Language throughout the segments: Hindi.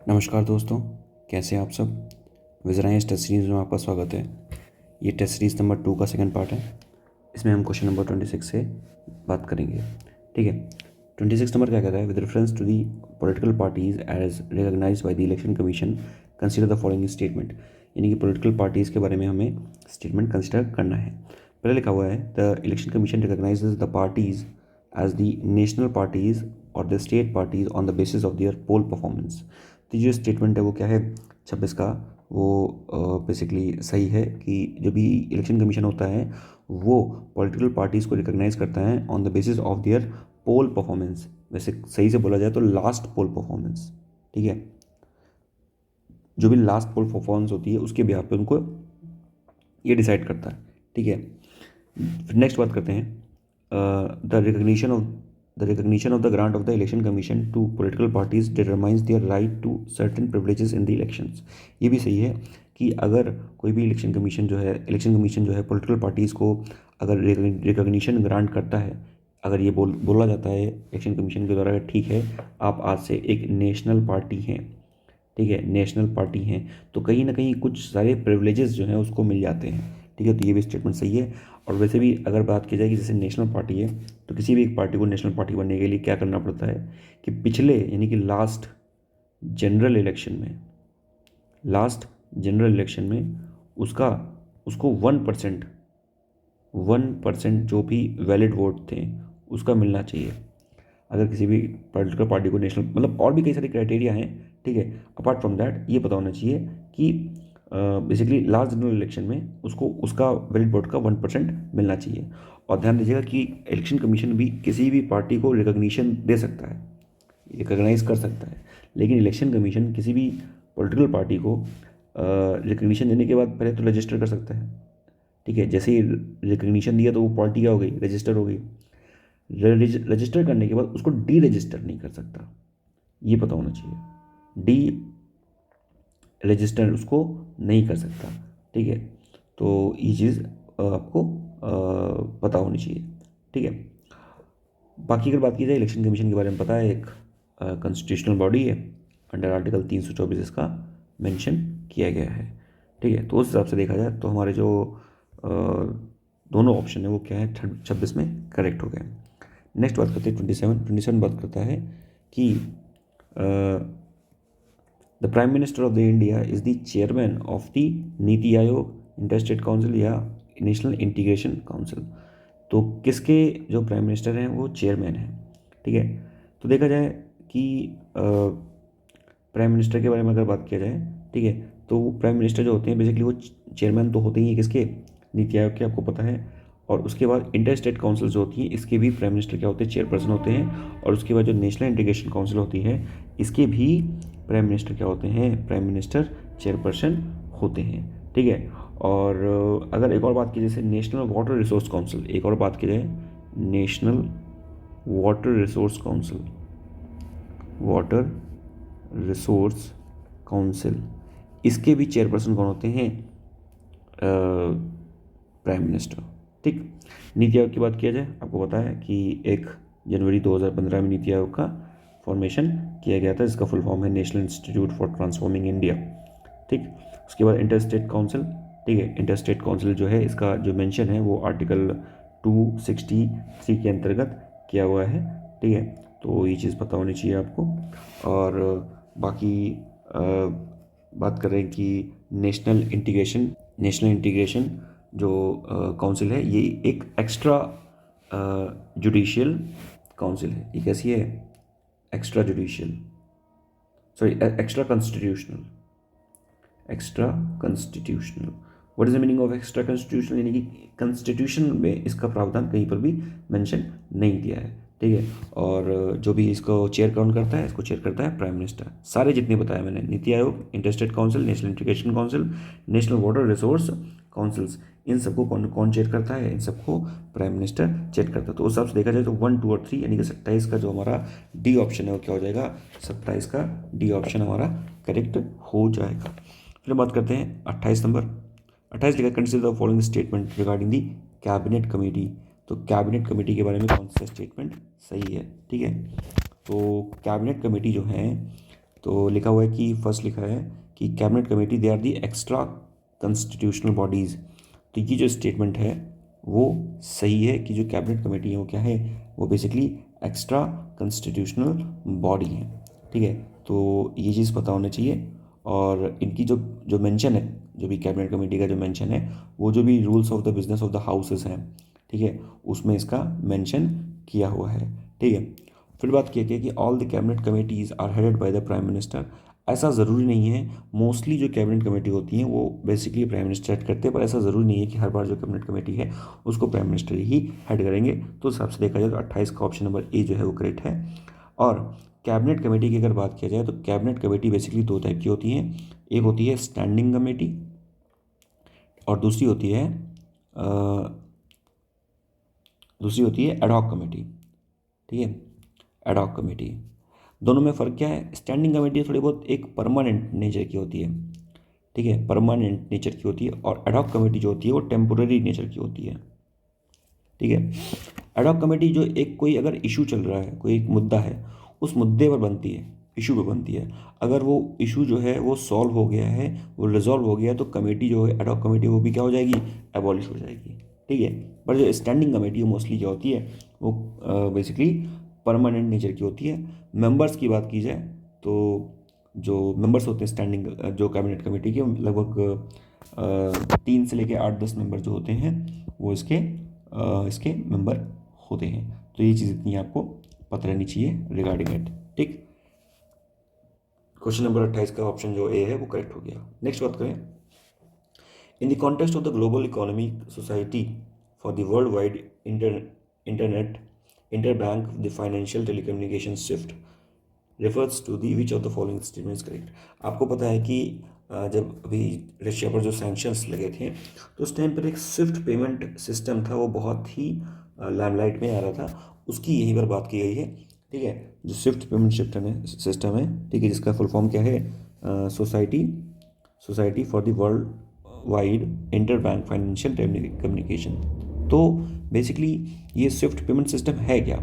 नमस्कार दोस्तों, कैसे हैं आप सब। विज़राइंस टेस्ट सीरीज़ में आपका स्वागत है। ये टेस्ट सीरीज़ नंबर 2 का सेकंड पार्ट है। इसमें हम क्वेश्चन नंबर 26 से बात करेंगे। ठीक है, 26 नंबर क्या कहता है? With reference to the political parties as recognised by the election Commission consider the following statement. यानी कि पॉलिटिकल पार्टीज़ के बारे में हमें स्टेटमेंट कंसिडर करना है। पहले लिखा हुआ है the election commission recognises the parties as the national parties और the state parties on the basis of their poll performance. तो जो स्टेटमेंट है वो क्या है 26 का, वो बेसिकली सही है कि जो भी इलेक्शन कमीशन होता है वो पॉलिटिकल पार्टीज़ को रिकॉग्नाइज करता है on the basis of their poll performance. वैसे सही से बोला जाए तो लास्ट पोल परफॉर्मेंस। ठीक है, जो भी लास्ट पोल परफॉर्मेंस होती है उसके बिहाफ पे उनको ये डिसाइड करता है। ठीक है, फिर नेक्स्ट बात करते हैं the recognition of the grant of the election Commission to political parties determines their right to certain privileges in the elections. ये भी सही है कि अगर कोई भी इलेक्शन कमीशन जो है पॉलिटिकल पार्टीज़ को अगर रिकग्निशन ग्रांट करता है, अगर ये बोला जाता है इलेक्शन कमीशन के द्वारा, ठीक है आप आज से एक नेशनल पार्टी हैं, ठीक है नेशनल पार्टी हैं, तो कहीं ना कहीं कुछ सारे प्रिविलेजेस जो हैं उसको मिल जाते हैं। ठीक है, तो ये भी स्टेटमेंट सही है। और वैसे भी अगर बात की जाए कि जैसे नेशनल पार्टी है, तो किसी भी एक पार्टी को नेशनल पार्टी बनने के लिए क्या करना पड़ता है कि पिछले यानी कि लास्ट जनरल इलेक्शन में उसका उसको 1% जो भी वैलिड वोट थे उसका मिलना चाहिए। अगर किसी भी पॉलिटिकल पार्टी को नेशनल, मतलब और भी कई सारे क्राइटेरिया हैं, ठीक है, अपार्ट फ्रॉम दैट ये पता होना चाहिए कि बेसिकली लास्ट जनरल इलेक्शन में उसको उसका वैलिड वोट का 1% मिलना चाहिए। और ध्यान दीजिएगा कि इलेक्शन कमीशन भी किसी भी पार्टी को रिकॉग्निशन दे सकता है, रिकॉग्नाइज कर सकता है, लेकिन इलेक्शन कमीशन किसी भी पॉलिटिकल पार्टी को रिकॉग्निशन देने के बाद पहले तो रजिस्टर कर सकता है। ठीक है, जैसे ही रिकॉग्निशन दिया तो वो पार्टी क्या हो गई, रजिस्टर हो गई। रजिस्टर करने के बाद उसको डी रजिस्टर नहीं कर सकता, ये पता होना चाहिए। डी रजिस्टर उसको नहीं कर सकता। ठीक है, तो ये चीज़ आपको पता होनी चाहिए। ठीक है, बाकी अगर बात की जाए इलेक्शन कमीशन के बारे में, पता है एक कॉन्स्टिट्यूशनल बॉडी है, अंडर आर्टिकल 324 इसका मेंशन किया गया है। ठीक है, तो उस हिसाब से देखा जाए तो हमारे जो अ, दोनों ऑप्शन है वो क्या है 26 में करेक्ट हो गए। नेक्स्ट बात करते हैं 27 बात करता है कि the prime minister of the India is the chairman of the NITI Aayog, inter state council या नेशनल इंटीग्रेशन काउंसिल। तो किसके जो प्राइम मिनिस्टर हैं वो चेयरमैन हैं। ठीक है, तो देखा जाए कि प्राइम मिनिस्टर के बारे में अगर बात किया जाए, ठीक है, तो वो प्राइम मिनिस्टर जो होते हैं बेसिकली वो चेयरमैन तो होते ही हैं किसके, नीति आयोग के, आपको पता है। और उसके बाद इंटर स्टेट काउंसिल जो होती है इसके भी प्राइम मिनिस्टर क्या होते हैं, चेयरपर्सन होते हैं। और उसके बाद जो नेशनल इंटीग्रेशन काउंसिल होती है इसके भी प्राइम मिनिस्टर क्या होते हैं, प्राइम मिनिस्टर चेयरपर्सन होते हैं। ठीक है, और अगर एक और बात की जैसे नेशनल वाटर रिसोर्स काउंसिल, एक और बात की जाए national water resource council, water resource council, इसके भी चेयरपर्सन कौन होते हैं, प्राइम मिनिस्टर। ठीक, नीति आयोग की बात किया जाए, आपको पता है कि 1 जनवरी 2015 में नीति आयोग का फॉर्मेशन किया गया था, इसका फुल फॉर्म है national institute for transforming India. ठीक, उसके बाद इंटर स्टेट काउंसिल, ठीक है, इंटर स्टेट काउंसिल जो है इसका जो मेंशन है वो आर्टिकल 263 के अंतर्गत किया हुआ है। ठीक है, तो ये चीज़ पता होनी चाहिए आपको। और बाकी बात कर रहे हैं कि नेशनल इंटीग्रेशन जो काउंसिल है ये एक एक्स्ट्रा जुडिशियल काउंसिल है। ये कैसी है, extra judicial, sorry extra constitutional. What is the meaning of extra constitutional, यानी कि कॉन्स्टिट्यूशन में इसका प्रावधान कहीं पर भी मेंशन नहीं दिया है। ठीक है, और जो भी इसको चेयर कौन करता है, इसको चेयर करता है प्राइम मिनिस्टर। सारे जितने बताया मैंने, NITI Aayog, interstate council, national integration council, national water resource councils, इन सबको कौन कौन चेयर करता है, इन सबको प्राइम मिनिस्टर चेयर करता है। तो उस हिसाब से देखा जाए तो 1, 2 और 3 यानी कि 27 का जो हमारा डी ऑप्शन है वो क्या हो जाएगा, 27 का डी ऑप्शन हमारा करेक्ट हो जाएगा। फिर बात करते हैं 28 नंबर। 28 लिखा consider the following statement regarding the cabinet committee. तो कैबिनेट कमेटी के बारे में कौन सा स्टेटमेंट सही है। ठीक है, तो कैबिनेट कमेटी जो है तो लिखा हुआ है कि फर्स्ट लिखा है कि cabinet committee they are the extra constitutional bodies. तो ये जो स्टेटमेंट है वो सही है कि जो कैबिनेट कमेटी है वो क्या है, वो बेसिकली एक्स्ट्रा कॉन्स्टिट्यूशनल बॉडी है। ठीक है, तो ये चीज़ पता होना चाहिए। और इनकी जो जो मेंशन है, जो भी कैबिनेट कमेटी का जो मेंशन है, वो जो भी rules of the business of the houses हैं, ठीक है, उसमें इसका मेंशन किया हुआ है। ठीक है, फिर बात किया गया कि all the cabinet committees are headed by the prime minister. ऐसा ज़रूरी नहीं है, मोस्टली जो कैबिनेट कमेटी होती हैं वो बेसिकली प्राइम मिनिस्टर हेड करते हैं, पर ऐसा ज़रूरी नहीं है कि हर बार जो कैबिनेट कमेटी है उसको प्राइम मिनिस्टर ही हेड करेंगे। तो उस हिसाब से देखा जाए तो 28 का ऑप्शन नंबर ए जो है वो करेक्ट है। और कैबिनेट कमेटी की अगर बात किया जाए तो कैबिनेट कमेटी बेसिकली दो टाइप की होती हैं, एक होती है स्टैंडिंग कमेटी और दूसरी होती है एडहॉक कमेटी। ठीक है, एडहॉक कमेटी, दोनों में फ़र्क क्या है? स्टैंडिंग कमेटी थोड़ी बहुत एक परमानेंट नेचर की होती है, ठीक है, परमानेंट नेचर की होती है, और एडहॉक कमेटी जो होती है वो टेम्पोररी नेचर की होती है। ठीक है, एडहॉक कमेटी जो एक कोई अगर इशू चल रहा है, कोई एक मुद्दा है, उस मुद्दे पर बनती है, इशू पर बनती है। अगर वो इशू जो है वो सॉल्व हो गया है, वो रिजॉल्व हो गया है, तो कमेटी जो है एडहॉक कमेटी वो भी क्या हो जाएगी, एबॉलिश हो जाएगी। ठीक है, पर जो स्टैंडिंग कमेटी मोस्टली क्या होती है, वो बेसिकली परमानेंट नेचर की होती है। मेंबर्स की बात की जाए तो जो मेंबर्स होते हैं स्टैंडिंग जो कैबिनेट कमेटी के, लगभग 3 से लेकर 8-10 मेंबर जो होते हैं वो इसके मेंबर होते हैं। तो ये चीज़ इतनी आपको पता रहनी चाहिए रिगार्डिंग इट। ठीक, क्वेश्चन नंबर 28 का ऑप्शन जो ए है वो करेक्ट हो गया। नेक्स्ट बात करें, in the context of the global economic society for the world wide internet interbank the financial telecommunication shift refers to the which of the following statements correct. आपको पता है कि जब अभी रशिया पर जो सैंक्शंस लगे थे तो उस टाइम पर एक स्विफ्ट पेमेंट सिस्टम था, वो बहुत ही लाइमलाइट में आ रहा था, उसकी यहीं पर बात की गई है। ठीक है, जो स्विफ्ट पेमेंट सिस्टम है, ठीक है, जिसका फुल फॉर्म क्या है, society for the world wide inter bank financial communication. तो बेसिकली ये स्विफ्ट पेमेंट सिस्टम है क्या?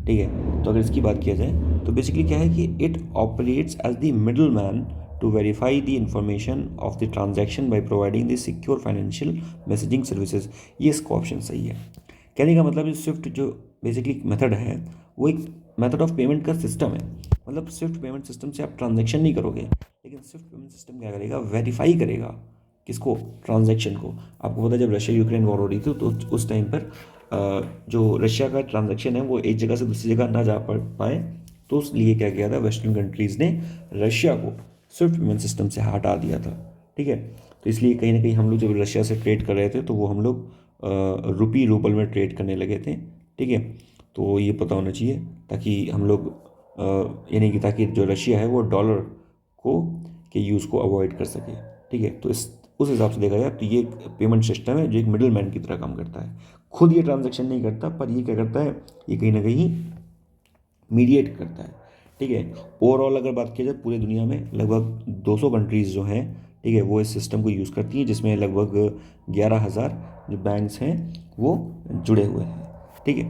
ठीक है, तो अगर इसकी बात किया जाए तो बेसिकली क्या है कि it operates as the middle man to verify the information of the transaction by providing the secure financial messaging services. ये इसका ऑप्शन सही है। कहने का मतलब स्विफ्ट जो बेसिकली मेथड है वो एक मेथड ऑफ पेमेंट का सिस्टम है। मतलब स्विफ्ट पेमेंट सिस्टम से आप ट्रांजैक्शन नहीं करोगे, लेकिन स्विफ्ट पेमेंट सिस्टम क्या करेगा, वेरीफाई करेगा किसको, ट्रांजैक्शन को। आपको पता है जब रशिया यूक्रेन वॉर हो रही थी तो उस टाइम पर जो रशिया का ट्रांजैक्शन है वो एक जगह से दूसरी जगह ना जा पाए, तो उसलिए क्या किया था, वेस्टर्न कंट्रीज़ ने रशिया को स्विफ्ट पेमेंट सिस्टम से हटा दिया था। ठीक है, तो इसलिए कहीं ना कहीं हम लोग जब रशिया से ट्रेड कर रहे थे तो वो हम लोग रुपी रूबल में ट्रेड करने लगे थे। ठीक है, तो ये पता होना चाहिए ताकि हम लोग यानी कि ताकि जो रशिया है वो डॉलर को के यूज़ को अवॉइड कर सके। ठीक है, तो उस हिसाब से देखा जाए तो ये एक पेमेंट सिस्टम है जो एक मिडिल मैन की तरह काम करता है। खुद ये ट्रांजैक्शन नहीं करता, पर ये क्या करता है, ये कहीं ना कहीं मीडिएट करता है। ठीक है, ओवरऑल अगर बात की जाए पूरी दुनिया में लगभग 200 कंट्रीज़ जो हैं, ठीक है, वो इस सिस्टम को यूज़ करती हैं, जिसमें लगभग 11,000 जो बैंक्स हैं वो जुड़े हुए हैं। ठीक है,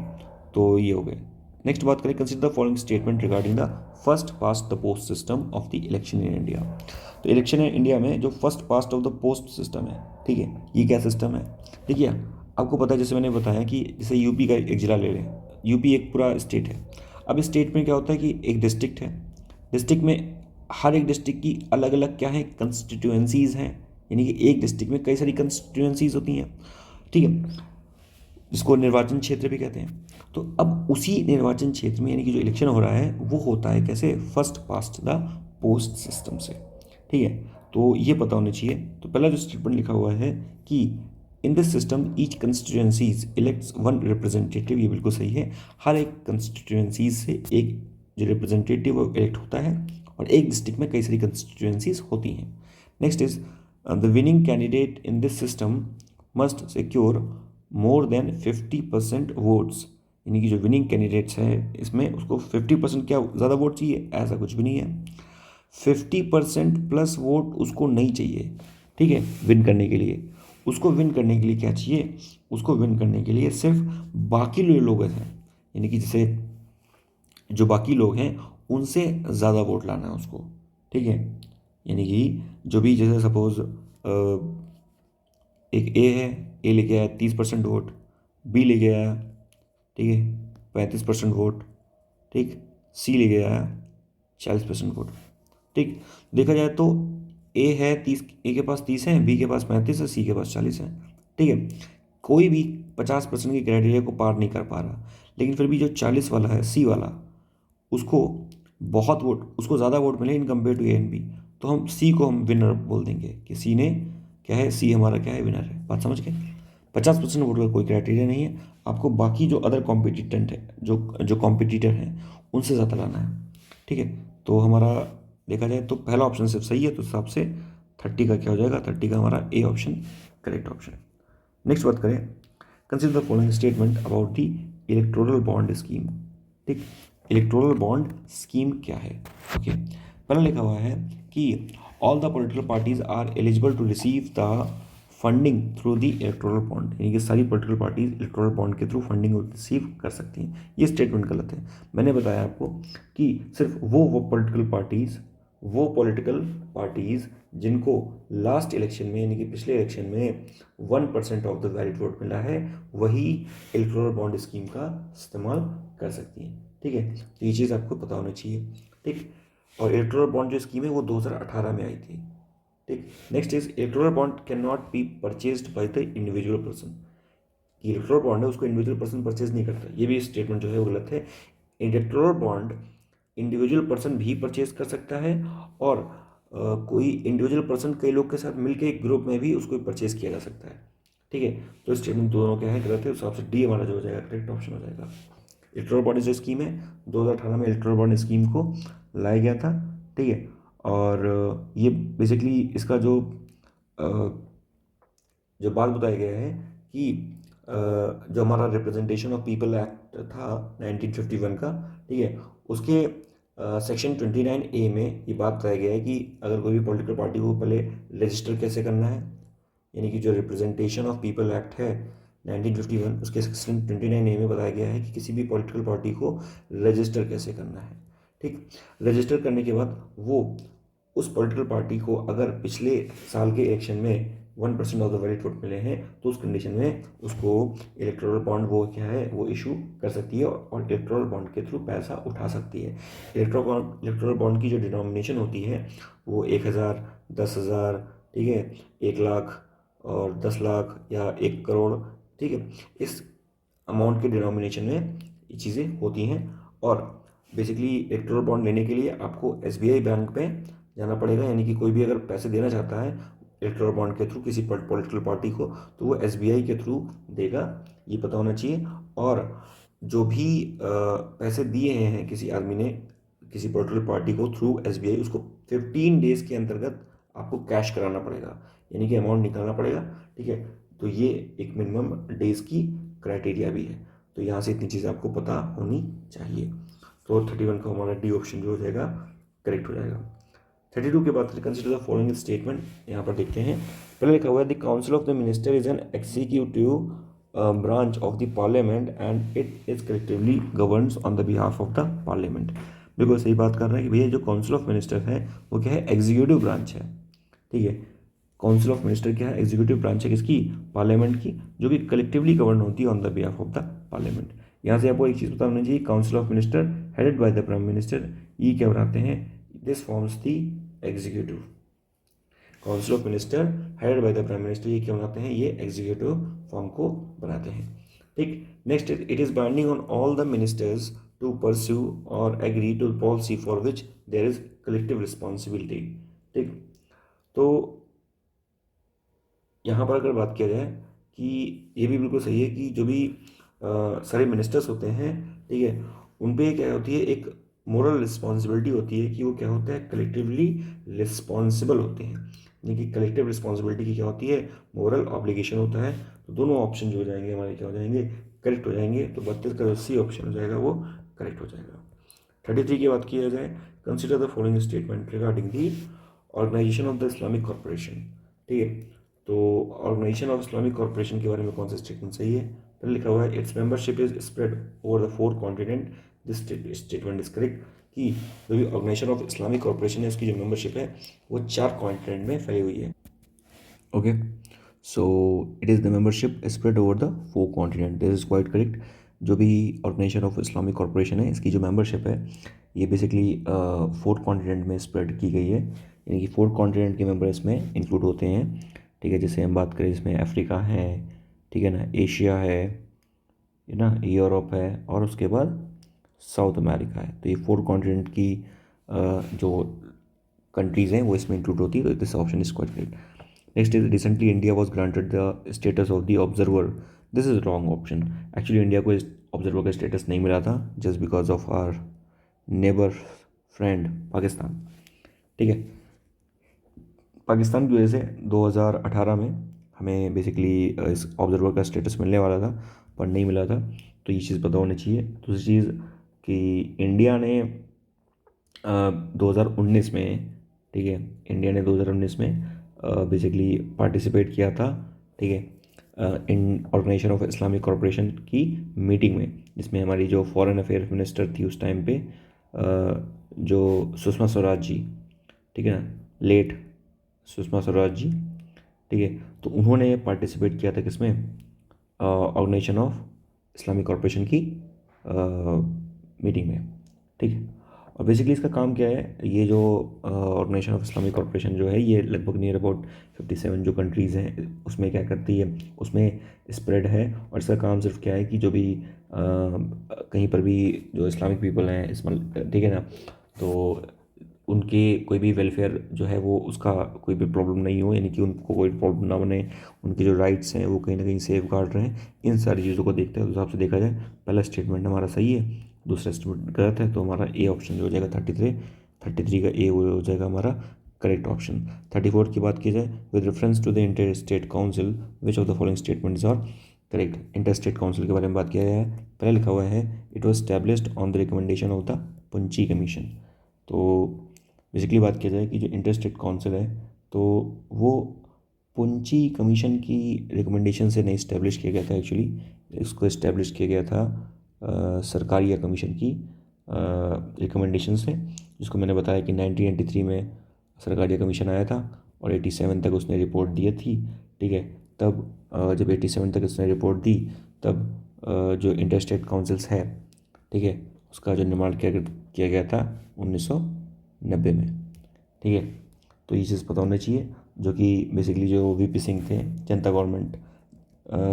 तो ये हो गए। नेक्स्ट बात करें, consider the following statement regarding the first past the post system of the election in India. तो इलेक्शन इन इंडिया में जो first past of the post system है, ठीक है, ये क्या सिस्टम है? देखिए, आपको पता है जैसे मैंने बताया कि जैसे यूपी का एक ज़िला ले लें, यूपी एक पूरा स्टेट है। अब इस स्टेट में क्या होता है कि एक डिस्ट्रिक्ट है, डिस्ट्रिक्ट में हर एक डिस्ट्रिक्ट की अलग अलग क्या है, कंस्टिट्यूएंसीज़ हैं, यानी कि एक डिस्ट्रिक्ट में कई सारी कंस्टिट्यूएंसीज़ होती हैं। ठीक है, जिसको निर्वाचन क्षेत्र भी कहते हैं। तो अब उसी निर्वाचन क्षेत्र में यानी कि जो इलेक्शन हो रहा है वो होता है कैसे, first past the post system से। ठीक है, तो ये पता होना चाहिए। तो पहला जो स्टेटमेंट लिखा हुआ है कि in this system each constituencies elects one representative, ये बिल्कुल सही है। हर एक कंस्टिट्यूएंसीज से एक जो रिप्रेजेंटेटिव वो इलेक्ट होता है, और एक डिस्ट्रिक्ट में कई सारी कंस्टिट्यूएंसीज होती हैं। Next is the winning candidate in this system must secure more than 50% votes, यानी कि जो विनिंग कैंडिडेट्स हैं इसमें उसको 50% क्या ज़्यादा वोट चाहिए, ऐसा कुछ भी नहीं है। 50% प्लस वोट उसको नहीं चाहिए। ठीक है, विन करने के लिए, उसको विन करने के लिए क्या चाहिए, उसको विन करने के लिए सिर्फ बाकी लोग हैं, यानी कि जैसे जो बाकी लोग हैं उनसे ज़्यादा वोट लाना है उसको। ठीक है, यानी कि जो भी जैसे सपोज एक ए है, ए लेके आया 30% वोट, बी लेके आया, ठीक है, 35% वोट, ठीक, सी लेके आया 40% वोट। ठीक, देखा जाए तो ए है 30, ए के पास 30 है, बी के पास 35 है, सी के पास 40 है। ठीक है, कोई भी 50% की क्राइटेरिया को पार नहीं कर पा रहा, लेकिन फिर भी जो 40 वाला है, सी वाला, उसको बहुत वोट, उसको ज़्यादा वोट मिले in compare to A and B, तो हम सी को हम विनर बोल देंगे कि सी ने क्या है, सी हमारा क्या है, विनर है। बात समझ गए? 50% वोट का कोई क्राइटेरिया नहीं है, आपको बाकी जो अदर कॉम्पिटिटेंट है, जो जो कॉम्पिटिटर हैं, उनसे ज़्यादा लाना है। ठीक है, तो हमारा देखा जाए तो पहला ऑप्शन सिर्फ सही है, तो हिसाब से 30 का क्या हो जाएगा, 30 का हमारा A option correct option. Next बात करें, consider the following statement about the electoral bond scheme. ठीक, इलेक्टोरल बॉन्ड स्कीम क्या है? ओके, पहले लिखा हुआ है कि all the political parties are eligible to receive the funding through the electoral bond, यानी कि सारी पॉलिटिकल पार्टीज इलेक्टोरल बॉन्ड के थ्रू फंडिंग रिसीव कर सकती हैं। ये स्टेटमेंट गलत है। मैंने बताया आपको कि सिर्फ वो पॉलिटिकल पार्टीज जिनको लास्ट इलेक्शन में, यानी कि पिछले इलेक्शन में 1% ऑफ द वैलिड वोट मिला है, वही इलेक्टोरल बॉन्ड स्कीम का इस्तेमाल कर सकती हैं। ठीक है, तो ये चीज़ आपको पता होनी चाहिए। ठीक, और इलेक्टोरल बॉन्ड जो स्कीम है वो 2018 में आई थी। ठीक, next is electoral bond can not be purchased by the individual person. Electoral bond है, उसको इंडिविजुअल पर्सन परचेज नहीं करता, ये भी स्टेटमेंट जो है वो गलत है। इलेक्टोरल बॉन्ड इंडिविजुअल पर्सन भी परचेज कर सकता है, और कोई इंडिविजुअल पर्सन कई लोग के साथ मिलकर एक ग्रुप में भी उसको परचेज किया जा सकता है। ठीक है, तो स्टेटमेंट दोनों क्या है, गलत है, उस हिसाब से डी हमारा जो हो जाएगा करेक्ट ऑप्शन हो जाएगा। इलेक्टोरल बॉन्ड जो स्कीम है, 2018 में इलेक्टोरल बॉन्ड स्कीम को लाया गया था। ठीक है, और ये बेसिकली इसका जो बात बताया गया है कि जो हमारा रिप्रेजेंटेशन ऑफ पीपल एक्ट था 1951 का, ठीक है, उसके सेक्शन 29A में ये बात बताया गया है कि अगर कोई भी पॉलिटिकल पार्टी को पहले रजिस्टर कैसे करना है, यानी कि जो रिप्रेजेंटेशन ऑफ पीपल एक्ट है 1951, उसके सेक्शन 29A में बताया गया है कि किसी भी पॉलिटिकल पार्टी को रजिस्टर कैसे करना है। ठीक, रजिस्टर करने के बाद वो उस पॉलिटिकल पार्टी को अगर पिछले साल के इलेक्शन में 1% ऑफ द वैलिड वोट मिले हैं, तो उस कंडीशन में उसको इलेक्टोरल बॉन्ड वो क्या है, वो इशू कर सकती है, और इलेक्टोरल बॉन्ड के थ्रू पैसा उठा सकती है। इलेक्टोरल बॉन्ड की जो डिनोमिनेशन होती है वो 1000, 10,000, ठीक है, 1 लाख और 10 लाख या 1 करोड़, ठीक है, इस अमाउंट के डिनोमिनेशन में ये चीज़ें होती हैं। और बेसिकली इलेक्टोरल बॉन्ड लेने के लिए आपको SBI बैंक में जाना पड़ेगा, यानी कि कोई भी अगर पैसे देना चाहता है इलेक्टोरल बॉन्ड के थ्रू किसी पॉलिटिकल पार्टी को, तो वो SBI के थ्रू देगा, ये पता होना चाहिए। और जो भी पैसे दिए हैं किसी आदमी ने किसी पॉलिटिकल पार्टी को थ्रू SBI, उसको 15 डेज़ के अंतर्गत आपको कैश कराना पड़ेगा, यानी कि अमाउंट निकालना पड़ेगा। ठीक है, तो ये एक मिनिमम डेज़ की क्राइटेरिया भी है, तो यहाँ से इतनी चीज़ें आपको पता होनी चाहिए। तो 31 का हमारा डी ऑप्शन जो हो जाएगा करेक्ट हो जाएगा। 32 के बाद कंसिडर द फॉलोइंग स्टेटमेंट, यहाँ पर देखते हैं। पहले लिखा हुआ है the council of the minister is an executive branch of the parliament and it is collectively governs on the behalf of the parliament. बिल्कुल सही बात कर रहे हैं कि भैया जो काउंसिल ऑफ मिनिस्टर है वो क्या है, एग्जीक्यूटिव ब्रांच है। ठीक है, काउंसिल ऑफ मिनिस्टर क्या है, एग्जीक्यूटिव ब्रांच है किसकी, पार्लियामेंट की, जो कि कलेक्टिवली गवर्न होती है on the behalf of the parliament. यहाँ से आपको एक चीज़ पता होनी चाहिए, council of minister headed by the prime minister, ये क्या बनाते हैं, this forms the executive. Council of minister headed by the prime minister, ये क्या बनाते हैं, ये एग्जीक्यूटिव फॉर्म को बनाते हैं। ठीक, next it is binding on all the ministers to pursue और agree to policy for which there is collective responsibility. ठीक, तो यहाँ पर अगर बात किया जाए कि ये भी बिल्कुल सही है कि जो भी सारे मिनिस्टर्स होते हैं, ठीक है, उन पे क्या होती है, एक मोरल रिस्पॉन्सिबिलिटी होती है कि वो क्या होता है, कलेक्टिवली रिस्पॉन्सिबल होते हैं, यानी कि कलेक्टिव रिस्पॉन्सिबिलिटी की क्या होती है, मोरल ऑब्लिगेशन होता है। तो दोनों ऑप्शन जो हो जाएंगे हमारे क्या हो जाएंगे, करेक्ट हो जाएंगे। तो 32 का सी ऑप्शन हो जाएगा वो करेक्ट हो जाएगा। 33 की बात किया जाए, consider the following statement regarding the organisation of the Islamic corporation. ठीक है, तो ऑर्गेनाइजेशन ऑफ इस्लामिक कॉरपोरेशन के बारे में कौन सा स्टेटमेंट सही है, पहले लिखा हुआ है it's membership is spread over the 4 continent, this statement is correct. कि जो भी ऑर्गेनाइजेशन ऑफ इस्लामिक कॉरपोरेशन है उसकी जो मेंबरशिप है वो 4 कॉन्टिनेंट में फैली हुई है। Okay, so it is the membership spread over the 4 continent, this is quite correct. जो भी ऑर्गेनाइजेशन ऑफ इस्लामिक कॉरपोरेशन है इसकी जो मेंबरशिप है ये बेसिकली 4 कॉन्टिनेंट में स्प्रेड की गई है, यानी कि 4 कॉन्टिनेंट के मेंबर इसमें इंक्लूड होते हैं। ठीक है, जैसे हम बात करें इसमें अफ्रीका है, ठीक है ना, एशिया है ना, यूरोप है, और उसके बाद साउथ अमेरिका है। तो ये 4 कॉन्टिनेंट की जो कंट्रीज़ हैं वो इसमें इंक्लूड होती है, तो this option is quite correct. Next is recently India was granted the status of the observer, this is wrong option. Actually India को ऑब्जर्वर का स्टेटस नहीं मिला था just because of our neighbour friend Pakistan. ठीक है, पाकिस्तान की वजह से 2018 में हमें बेसिकली इस ऑब्जर्वर का स्टेटस मिलने वाला था पर नहीं मिला था, तो ये चीज़ पता होनी चाहिए। दूसरी चीज़ कि इंडिया ने 2019 में, ठीक है, इंडिया ने 2019 में बेसिकली पार्टिसिपेट किया था, ठीक है, इन ऑर्गेनाइजेशन ऑफ इस्लामिक कॉरपोरेशन की मीटिंग में, जिसमें हमारी जो फॉरेन अफेयर मिनिस्टर थी उस टाइम पे जो सुषमा स्वराज जी, ठीक है ना, लेट सुषमा स्वराज जी, ठीक है, तो उन्होंने पार्टिसिपेट किया था किसमें, ऑर्गेनाइजेशन ऑफ इस्लामिक कॉरपोरेशन की मीटिंग में। ठीक है, और बेसिकली इसका काम क्या है, ये जो ऑर्गेनाइजेशन ऑफ इस्लामिक कॉरपोरेशन जो है ये लगभग नियर अबाउट 57 जो कंट्रीज़ हैं उसमें क्या करती है, उसमें स्प्रेड है। और इसका काम सिर्फ क्या है कि जो भी कहीं पर भी जो इस्लामिक पीपल हैं ठीक है ना, तो उनके कोई भी वेलफेयर जो है वो उसका कोई भी प्रॉब्लम नहीं हो, यानी कि उनको कोई प्रॉब्लम ना बने, उनके जो राइट्स हैं वो कहीं ना कहीं सेफ गार्ड रहें, इन सारी चीज़ों को देखते हैं। उस हिसाब से देखा जाए पहला स्टेटमेंट हमारा सही है, दूसरा स्टेटमेंट गलत है, तो हमारा ए ऑप्शन जो हो जाएगा 33 का ए वो हो जाएगा हमारा करेक्ट ऑप्शन। 34 की बात की जाए, with reference to the inter state council which of the following statements are correct. Inter state council के बारे में बात किया गया है, पहले लिखा हुआ है it was established on the recommendation of the पुंची commission. तो बेसिकली बात की जाए कि जो इंटर स्टेट काउंसिल है तो वो पुंची कमीशन की रिकमेंडेशन से नहीं इस्टेब्लिश किया गया था, एक्चुअली इसको इस्टेब्लिश किया गया था सरकारिया कमीशन की रिकमेंडेशन से, जिसको मैंने बताया कि 1993 में सरकारिया कमीशन आया था और 87 तक उसने रिपोर्ट दी थी। ठीक है, तब जब 87 तक उसने रिपोर्ट दी तब जो इंटर स्टेट काउंसिल्स है, ठीक है, उसका जो निर्माण किया गया था 1990 में। ठीक है, तो ये चीज़ पता होना चाहिए, जो कि बेसिकली जो वीपी सिंह थे जनता गवर्नमेंट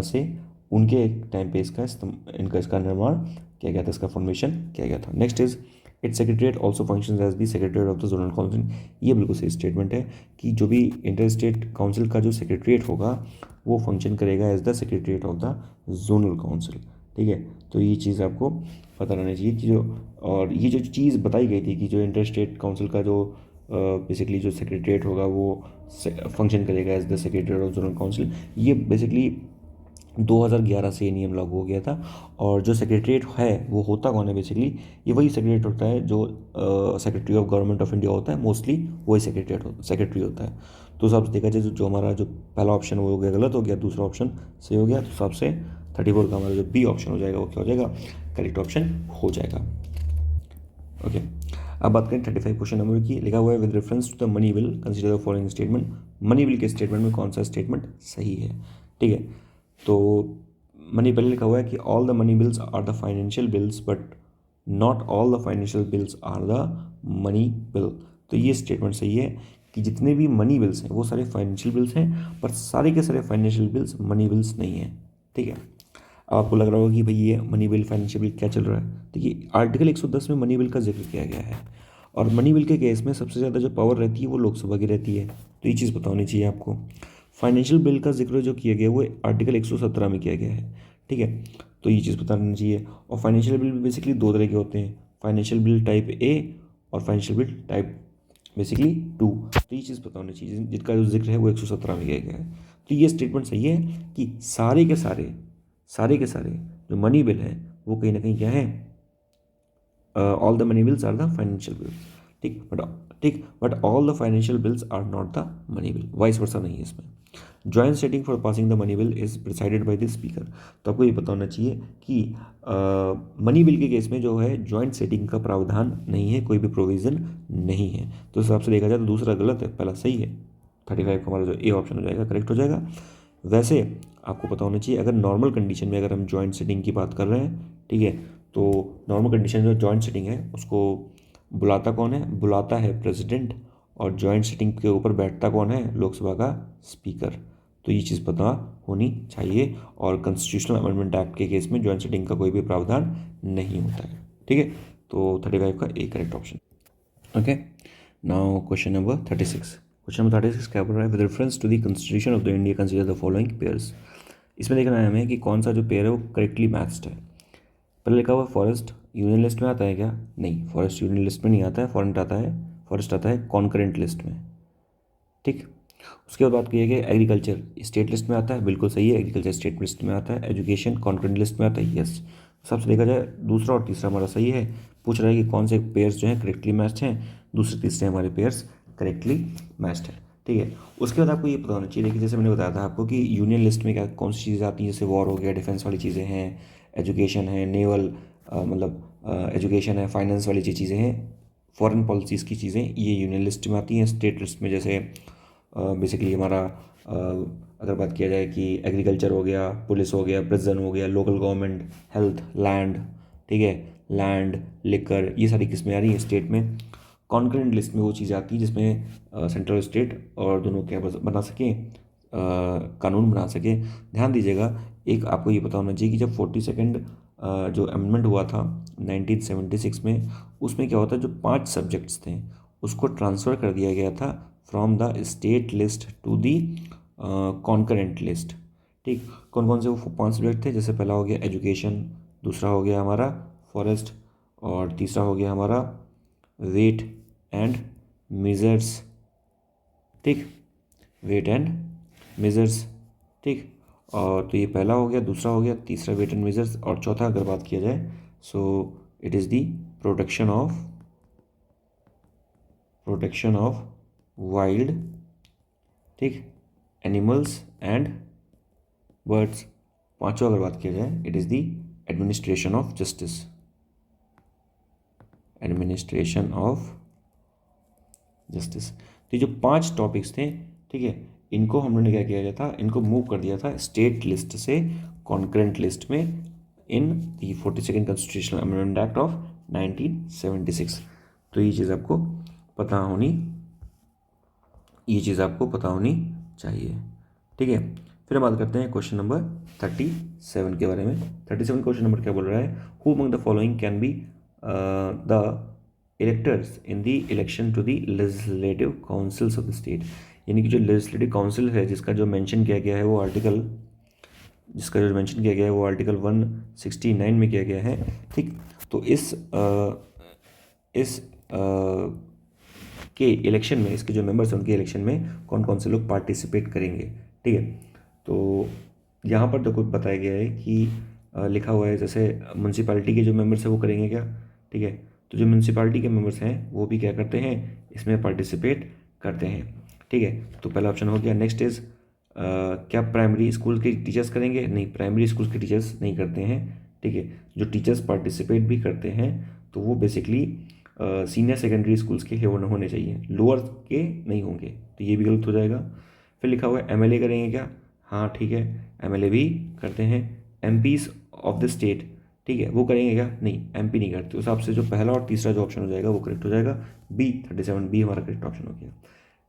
से उनके टाइम पे इसका निर्माण किया गया था, इसका फॉर्मेशन किया गया था। Next is it secretariat also function as the secretariat of the zonal council. ये बिल्कुल सही स्टेटमेंट है कि जो भी इंटर स्टेट काउंसिल का जो सेक्रेटरीट होगा वो फंक्शन करेगा as the secretariat of the zonal council. ठीक है, तो ये चीज़ आपको पता रहना चाहिए कि और ये जो चीज़ बताई गई थी कि जो इंटर स्टेट काउंसिल का जो बेसिकली जो सेक्रेटरीट होगा वो फंक्शन करेगा as the secretariat of zonal council, ये बेसिकली 2011 से ये नियम लागू हो गया था। और जो सेक्रेटरीट है वो होता कौन है, बेसिकली ये वही सेक्रेटरीट होता है जो secretary of government of India होता है, मोस्टली वही सेक्रेटरी होता है। तो उस हिसाब से देखा जाए जो हमारा जो पहला ऑप्शन वो हो गया गलत हो गया, दूसरा ऑप्शन सही हो गया, तो हिसाब से 34 का हमारा जो बी ऑप्शन हो जाएगा वो क्या हो जाएगा, करेक्ट ऑप्शन हो जाएगा। ओके, अब बात करें 35 क्वेश्चन नंबर की, लिखा हुआ है with reference to the money bill consider the following statement. Money bill के स्टेटमेंट में कौन सा स्टेटमेंट सही है। ठीक है, तो मनी पहले लिखा हुआ है कि all the money bills are the financial bills but not all the financial bills are the money bill. तो ये स्टेटमेंट सही है कि जितने भी मनी बिल्स हैं वो सारे फाइनेंशियल बिल्स हैं, पर सारे के सारे फाइनेंशियल बिल्स मनी बिल्स नहीं हैं। ठीक है, अब आपको लग रहा होगा कि भाई ये मनी बिल फाइनेंशियल बिल क्या चल रहा है। देखिए आर्टिकल 110 में मनी बिल का जिक्र किया गया है और मनी बिल के केस में सबसे ज़्यादा जो पावर रहती है वो लोकसभा की रहती है, तो ये चीज़ पता होनी चाहिए आपको। फाइनेंशियल बिल का जिक्र जो किया गया वो आर्टिकल 117 में किया गया है। ठीक है, तो ये चीज़ पता होनी चाहिए। और फाइनेंशियल बिल बेसिकली 2 तरह के होते हैं, फाइनेंशियल बिल टाइप ए और फाइनेंशियल बिल टाइप बेसिकली 2। तो ये चीज़ पता होनी चाहिए, जिसका जो जिक्र है वो 117 में किया गया है। तो ये स्टेटमेंट सही है कि सारे के सारे जो मनी बिल है वो कहीं ना कहीं क्या है, all the money bills are the financial bills. ठीक, but all the financial bills are not the money bill, vice versa नहीं है इसमें। Joint setting for passing the money bill is presided by the speaker. तो आपको ये पता होना चाहिए कि मनी बिल के केस में जो है जॉइंट सेटिंग का प्रावधान नहीं है, कोई भी प्रोविज़न नहीं है। तो इस हिसाब से देखा जाए तो दूसरा गलत है, पहला सही है। 35 का हमारा जो ए ऑप्शन हो जाएगा करेक्ट हो जाएगा। वैसे आपको पता होना चाहिए अगर नॉर्मल कंडीशन में अगर हम जॉइंट सेटिंग की बात कर रहे हैं, ठीक है, तो नॉर्मल कंडीशन जो जॉइंट सेटिंग है उसको बुलाता कौन है? बुलाता है प्रेसिडेंट, और जॉइंट सीटिंग के ऊपर बैठता कौन है? लोकसभा का स्पीकर। तो ये चीज़ पता होनी चाहिए। और कॉन्स्टिट्यूशनल अमेंडमेंट एक्ट के केस में जॉइंट सीटिंग का कोई भी प्रावधान नहीं होता है। ठीक है, तो 35 का A correct option. Okay, now question number 36। Question number 36 क्या बोल रहा है? With reference to the constitution of the India consider the following pairs. इसमें देखना है हमें कि कौन सा जो पेयर है वो करेक्टली मैच्ड है। पहले लिखा हुआ फॉरेस्ट यूनियन लिस्ट में आता है क्या? नहीं, फॉरेस्ट यूनियन लिस्ट में नहीं आता है। फॉरेस्ट आता है कॉन्करेंट लिस्ट में। ठीक, उसके बाद बात की है कि एग्रीकल्चर स्टेट लिस्ट में आता है, बिल्कुल सही है, एग्रीकल्चर स्टेट लिस्ट में आता है। एजुकेशन कॉन्करेंट लिस्ट में आता है, यस। सबसे देखा जाए दूसरा और तीसरा हमारा सही है। पूछ रहा है कि कौन से पेयर्स जो हैं करेक्टली मैच्ड हैं। दूसरे तीसरे हमारे पेयर्स करेक्टली मैच्ड हैं। ठीक है, उसके बाद आपको ये पता होना चाहिए कि जैसे मैंने बताया था आपको कि यूनियन लिस्ट में क्या कौन सी चीज़ें आती हैं, जैसे वॉर हो गया, डिफेंस वाली चीज़ें हैं, एजुकेशन है, नेवल मतलब एजुकेशन है, फाइनेंस वाली चीज़ें हैं, फॉरेन पॉलिसीज़ की चीज़ें, ये यूनियन लिस्ट में आती हैं। स्टेट लिस्ट में जैसे बेसिकली हमारा अगर बात किया जाए कि एग्रीकल्चर हो गया, पुलिस हो गया, प्रिजन हो गया, लोकल गवर्नमेंट, हेल्थ, लैंड, ठीक है, लैंड, लिकर, ये सारी किस्में आ रही हैं स्टेट में। कॉन्करेंट लिस्ट में वो चीज़ आती है जिसमें सेंट्रल स्टेट और दोनों क्या बना सकें, कानून बना सकें। ध्यान दीजिएगा, एक आपको ये पता होना चाहिए कि जब 42nd जो अमेंडमेंट हुआ था 1976 में, उसमें क्या होता है, जो 5 सब्जेक्ट्स थे उसको ट्रांसफ़र कर दिया गया था from the state list to the concurrent list. ठीक, कौन कौन से वो 5 सब्जेक्ट थे? जैसे पहला हो गया एजुकेशन, दूसरा हो गया हमारा फॉरेस्ट, और तीसरा हो गया हमारा वेट एंड मेजर्स। ठीक, वेट एंड मेजर्स। ठीक, और तो ये पहला हो गया, दूसरा हो गया, तीसरा वेट एंड मेजर्स, और चौथा अगर बात किया जाए so it is the protection of wild, ठीक, एनिमल्स एंड बर्ड्स। पांचवा अगर बात किया जाए it is the administration of justice, तो ये जो 5 टॉपिक्स थे, ठीक है, इनको हम लोगों ने क्या किया गया था, इनको मूव कर दिया था स्टेट लिस्ट से कॉन्करेंट लिस्ट में इन दी 42nd constitutional amendment act of 1976। तो ये चीज़ आपको पता होनी चाहिए। ठीक है, फिर हम बात करते हैं क्वेश्चन नंबर 37 के बारे में। 37 क्वेश्चन नंबर क्या बोल रहा है? Who among the following can be the electors in the election to the legislative councils of the state. यानी कि जो लेजिस्लेटिव काउंसिल है जिसका जो मेंशन किया गया है वो आर्टिकल 169 में किया गया है। ठीक, तो इस के इलेक्शन में, इसके जो मेंबर्स हैं उनके इलेक्शन में कौन कौन से लोग पार्टिसिपेट करेंगे। ठीक है, तो यहाँ पर तो कुछ बताया गया है कि लिखा हुआ है जैसे म्यूनसिपैलिटी के जो मेंबर्स हैं वो करेंगे क्या। ठीक है, तो जो म्यूनसिपैलिटी के मेंबर्स हैं वो भी क्या करते हैं, इसमें पार्टिसिपेट करते हैं। ठीक है, तो पहला ऑप्शन हो गया। नेक्स्ट इज क्या प्राइमरी स्कूल के टीचर्स करेंगे? नहीं, प्राइमरी स्कूल के टीचर्स नहीं करते हैं। ठीक है, जो टीचर्स पार्टिसिपेट भी करते हैं तो वो बेसिकली सीनियर सेकेंडरी स्कूल्स के होने चाहिए, लोअर के नहीं होंगे, तो ये भी गलत हो जाएगा। फिर लिखा हुआ है एमएलए करेंगे क्या? हाँ ठीक है, एमएलए भी करते हैं। एमपीज ऑफ द स्टेट, ठीक है, वो करेंगे क्या? नहीं, एमपी नहीं करते। उस हिसाब से जो पहला और तीसरा जो ऑप्शन हो जाएगा वो करेक्ट हो जाएगा। बी 37 बी हमारा करेक्ट ऑप्शन हो गया।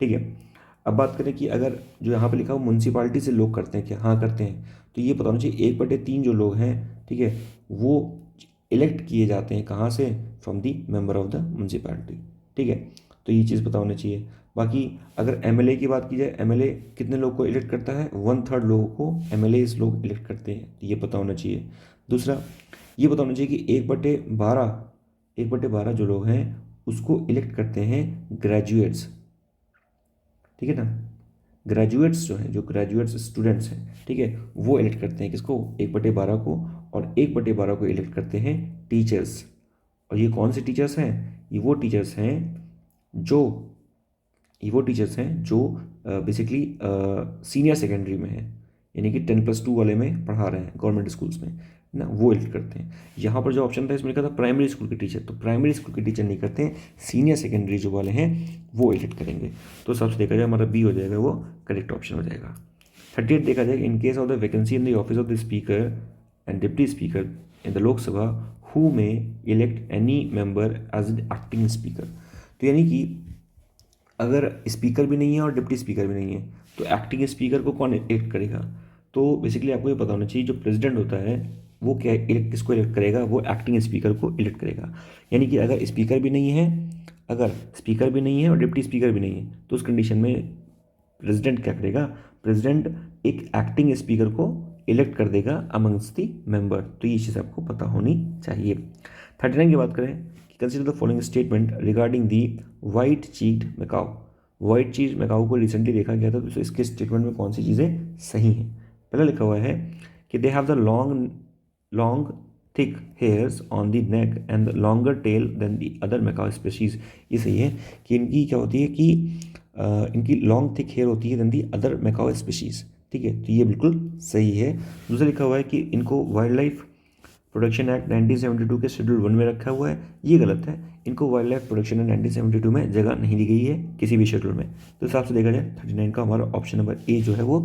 ठीक है, अब बात करें कि अगर जो यहाँ पे लिखा हो म्यूनसिपालिटी से लोग करते हैं क्या? हाँ करते हैं। तो ये पता होना चाहिए 1/3 जो लोग हैं, ठीक है, वो इलेक्ट किए जाते हैं कहाँ से? From the member of the municipality. ठीक है, तो ये चीज़ पता होनी चाहिए। बाकी अगर एमएलए की बात की जाए, एमएलए कितने लोग को इलेक्ट करता है? 1/3 लोगों को एमएलए लोग इलेक्ट करते हैं, तो ये पता होना चाहिए। दूसरा ये पता होना चाहिए कि 1/12 जो लोग हैं उसको इलेक्ट करते हैं ग्रेजुएट्स। ठीक है ना, ग्रेजुएट्स जो हैं, जो ग्रेजुएट्स स्टूडेंट्स हैं, ठीक है, वो इलेक्ट करते हैं किसको? 1/12 को। और 1/12 को इलेक्ट करते हैं टीचर्स। और ये कौन से टीचर्स हैं? ये वो टीचर्स हैं जो ये वो टीचर्स हैं जो बेसिकली सीनियर सेकेंडरी में हैं, यानी कि 10+2 वाले में पढ़ा रहे हैं गवर्नमेंट स्कूल्स में ना, वो एडिट करते हैं। यहाँ पर जो ऑप्शन था इसमें लिखा था प्राइमरी स्कूल के टीचर, तो प्राइमरी स्कूल के टीचर नहीं करते हैं, सीनियर सेकेंडरी जो वाले हैं वो एडिट करेंगे। तो सबसे देखा जाए हमारा बी हो जाएगा, वो करेक्ट ऑप्शन हो जाएगा। 38 देखा जाए, in case of the vacancy in the office of the speaker and deputy speaker in the Lok Sabha who may elect any member as an acting speaker. तो यानी कि अगर स्पीकर भी नहीं है और डिप्टी स्पीकर भी नहीं है तो एक्टिंग स्पीकर को कौन इलेक्ट करेगा? तो बेसिकली आपको ये पता होना चाहिए, जो प्रेसिडेंट होता है वो क्या इलेक्ट किसको इलेक्ट करेगा? वो एक्टिंग स्पीकर को इलेक्ट करेगा। यानी कि अगर स्पीकर भी नहीं है, अगर स्पीकर भी नहीं है और डिप्टी स्पीकर भी नहीं है तो उस कंडीशन में प्रेसिडेंट क्या करेगा? प्रेसिडेंट एक एक्टिंग स्पीकर को इलेक्ट कर देगा अमंग्स दी मेंबर। तो ये चीज़ आपको पता होनी चाहिए। 39 की बात करें, consider the following statement regarding the white cheeked macaw. White चीज मैकाऊ को रिसेंटली देखा गया था, तो इसके स्टेटमेंट में कौन सी चीज़ें सही हैं? पहला लिखा हुआ है कि they have the long long thick hairs on the neck and the longer tail than the other macaw species. ये सही है कि इनकी क्या होती है कि इनकी लॉन्ग थिक हेयर होती है then the other macaw species. ठीक है, तो ये बिल्कुल सही है। दूसरा लिखा हुआ है कि इनको वाइल्ड लाइफ प्रोटेक्शन एक्ट 1972 के शेड्यूल 1 में रखा हुआ है, ये गलत है। इनको वाइल्ड लाइफ प्रोटेक्शन एक्ट 1972 में जगह नहीं दी गई है किसी भी शेड्यूल में। तो हिसाब से देखा जाए 39 का हमारा ऑप्शन नंबर ए जो है वो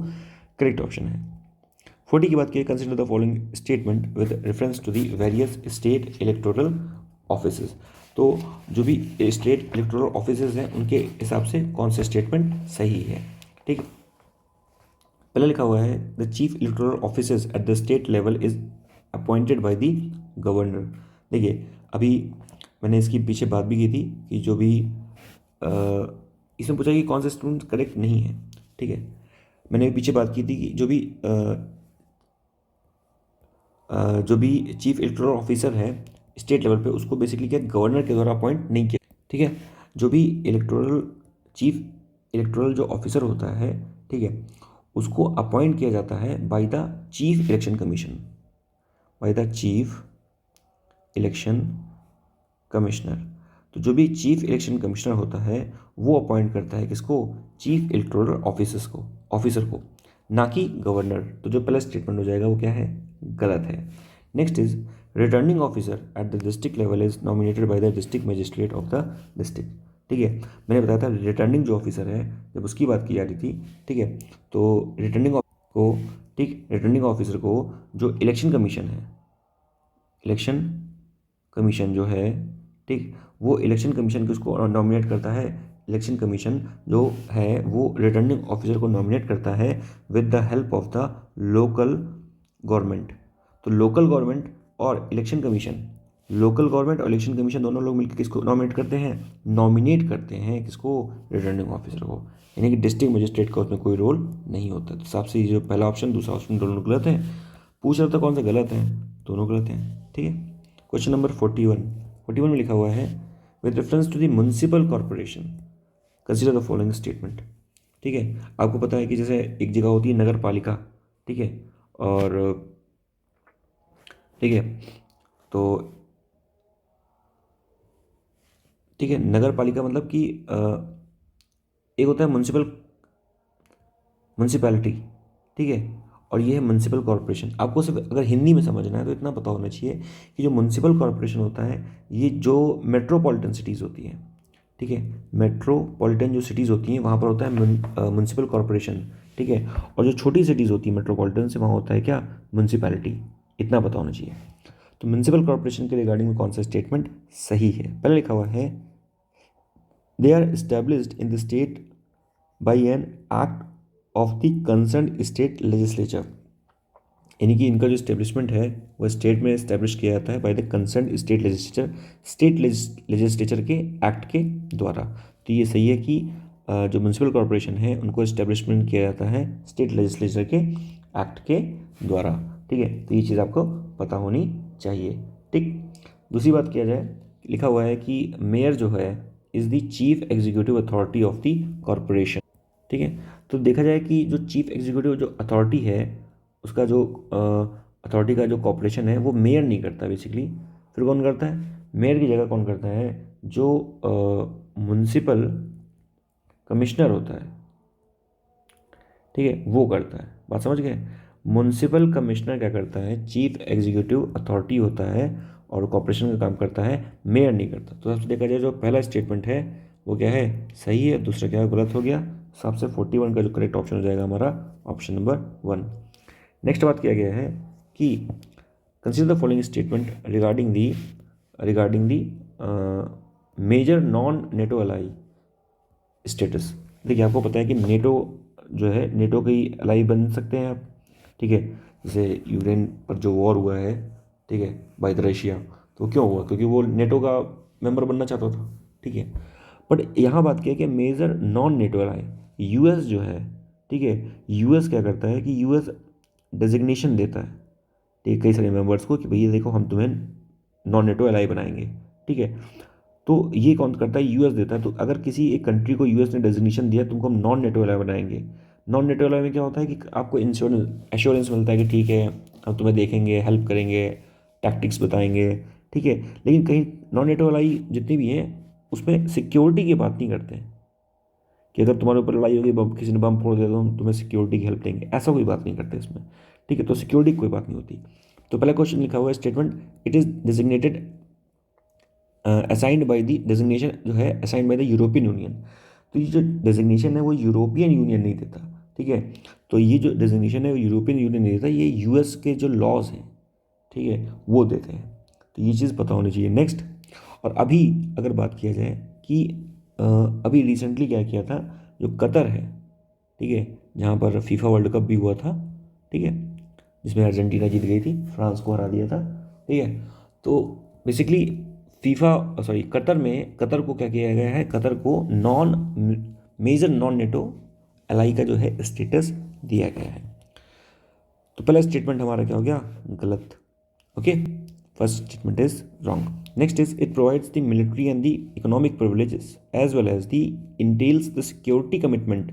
करेक्ट ऑप्शन है। 40 की बात की, consider the following statement with reference to the various state electoral offices. तो जो भी स्टेट इलेक्टोरल ऑफिसेज हैं उनके हिसाब से कौन सा स्टेटमेंट सही है? ठीक है, पहले लिखा हुआ है the chief electoral officers at the state level is appointed by the governor. देखिए, अभी मैंने इसकी पीछे बात भी की थी कि जो भी इसमें पूछा कि कौन सा स्टूडेंट करेक्ट नहीं है। ठीक है, मैंने पीछे बात की थी कि जो भी चीफ इलेक्टोरल ऑफिसर है स्टेट लेवल पे उसको बेसिकली क्या गवर्नर के द्वारा अपॉइंट नहीं किया। ठीक है, जो भी चीफ इलेक्टोरल जो ऑफिसर होता है, ठीक है, उसको अपॉइंट किया जाता है by the chief election commission, by the chief election commissioner. तो जो भी चीफ इलेक्शन कमिश्नर होता है वो अपॉइंट करता है किसको? चीफ इलेक्टोरल ऑफिसर को, ना कि गवर्नर। तो जो पहला स्टेटमेंट हो जाएगा वो क्या है? गलत है। Next is returning officer at the district level is nominated by the district magistrate of the district. ठीक है, मैंने बताया था रिटर्निंग जो ऑफिसर है जब उसकी बात की जा रही थी, ठीक है, तो रिटर्निंग ऑफिसर को जो इलेक्शन कमीशन है, इलेक्शन कमीशन जो है, ठीक, वो इलेक्शन कमीशन किसको नॉमिनेट करता है? इलेक्शन कमीशन जो है वो रिटर्निंग ऑफिसर को नॉमिनेट करता है with the help of the local government. तो लोकल गवर्नमेंट और इलेक्शन कमीशन दोनों लोग मिलकर किसको नॉमिनेट करते हैं? नॉमिनेट करते हैं किसको? रिटर्निंग ऑफिसर को। यानी कि डिस्ट्रिक्ट मजिस्ट्रेट का उसमें कोई रोल नहीं होता। तो हिसाब से जो पहला ऑप्शन दूसरा ऑप्शन दोनों गलत है। पूछ रहा था कौन सा गलत है, दोनों गलत हैं। ठीक है, क्वेश्चन नंबर 41 में लिखा हुआ है with reference to the municipal corporation consider the following statement. ठीक है, आपको पता है कि जैसे एक जगह होती है नगर पालिका, ठीक है, और ठीक है, तो ठीक है, नगर पालिका मतलब कि एक होता है म्युनिसिपैलिटी, ठीक है, और ये है म्युनिसिपल कॉर्पोरेशन। आपको सिर्फ अगर हिंदी में समझना है तो इतना पता होना चाहिए कि जो म्युनिसिपल कॉर्पोरेशन होता है ये जो मेट्रोपॉलिटन सिटीज़ होती हैं, ठीक है, मेट्रोपॉलिटन जो सिटीज़ होती हैं वहाँ पर होता है म्युनिसिपल कॉर्पोरेशन। ठीक है, और जो छोटी सिटीज़ होती है मेट्रोपॉलिटन से वहाँ होता है क्या? म्युनिसिपैलिटी। इतना पता होना चाहिए। तो म्युनिसिपल कॉर्पोरेशन के रिगार्डिंग में कौन सा स्टेटमेंट सही है? पहले लिखा हुआ है they are established in the state by an act of the concern state legislature. यानी कि इनका जो इस्टेब्लिशमेंट है वो स्टेट में इस्टेब्लिश किया जाता है by the concern state legislature के एक्ट के द्वारा। तो ये सही है कि जो म्यूनसिपल कॉर्पोरेशन है उनको इस्टेब्लिशमेंट किया जाता है स्टेट लेजिस्लेचर के एक्ट के द्वारा। ठीक है, तो ये चीज़ आपको पता होनी चाहिए। ठीक, दूसरी बात किया जाए, लिखा हुआ है कि मेयर जो है is the chief executive authority of the corporation. ठीक है, तो देखा जाए कि जो चीफ एग्जीक्यूटिव जो अथॉरिटी है उसका जो अथॉरिटी का जो कॉर्पोरेशन है वो मेयर नहीं करता बेसिकली। फिर कौन करता है? मेयर की जगह कौन करता है? जो म्युनिसिपल कमिश्नर होता है, ठीक है, वो करता है। बात समझ गए? म्युनिसिपल कमिश्नर क्या करता है, चीफ एग्जीक्यूटिव अथॉरिटी होता है और कॉर्पोरेशन का काम करता है, मेयर नहीं करता। तो सबसे देखा जाए जो पहला स्टेटमेंट है वो क्या है, सही है, दूसरा क्या है, गलत हो गया। सबसे 41 का जो करेक्ट ऑप्शन हो जाएगा हमारा ऑप्शन नंबर 1। नेक्स्ट बात किया गया है कि consider the following statement regarding the major non NATO ally status. देखिए आपको पता है कि नेटो जो है, नेटो की अलाई बन सकते हैं आप, ठीक है। जैसे यूक्रेन पर जो वॉर हुआ है, ठीक है, बाय द रशिया, तो क्यों हुआ, क्योंकि वो नेटो का मेंबर बनना चाहता था, ठीक है। बट यहाँ बात किया कि major non NATO ally US जो है, ठीक है, यूएस क्या करता है कि यूएस डेजिग्नेशन देता है, ठीक है, कई सारे मेंबर्स को कि भैया देखो हम तुम्हें नॉन नेटो अलाई बनाएंगे, ठीक है। तो ये कौन करता है, यूएस देता है। तो अगर किसी एक कंट्री को यूएस ने डेजिग्नेशन दिया तुमको हम नॉन नेटो अलाई बनाएंगे, नॉन नेटो अलाई में क्या होता है कि आपको इंश्योरेंस एश्योरेंस मिलता है कि ठीक है हम तुम्हें देखेंगे, हेल्प करेंगे, टैक्टिक्स बताएंगे, ठीक है। लेकिन कहीं नॉन नेटो अलाई जितनी भी हैं उसमें सिक्योरिटी की बात नहीं करते हैं कि अगर तुम्हारे ऊपर लड़ाई होगी, किसी ने बम फोड़ दिया तो हम तुम्हें सिक्योरिटी की हेल्प देंगे, ऐसा कोई बात नहीं करते इसमें, ठीक है। तो सिक्योरिटी की कोई बात नहीं होती। तो पहला क्वेश्चन लिखा हुआ है statement it is designated assigned by the designation जो है assigned by the European union. तो ये जो डेजिग्नेशन है वो यूरोपियन यूनियन नहीं देता, ठीक है। तो ये जो डेजिग्नेशन है वो यूरोपियन यूनियन नहीं देता, ये यूएस के जो लॉज हैं, ठीक है, वो देते हैं। तो ये चीज़ पता होनी चाहिए। नेक्स्ट, और अभी अगर बात किया जाए कि अभी रिसेंटली क्या किया था, जो कतर है, ठीक है, जहाँ पर फीफा वर्ल्ड कप भी हुआ था, ठीक है, जिसमें अर्जेंटीना जीत गई थी, फ्रांस को हरा दिया था, ठीक है। तो बेसिकली कतर को क्या किया गया है, कतर को मेजर नॉन नेटो एलाई का जो है स्टेटस दिया गया है। तो पहला स्टेटमेंट हमारा क्या हो गया, गलत, okay. First statement is wrong. Next is it provides the military and the economic privileges as well as the intels the security commitment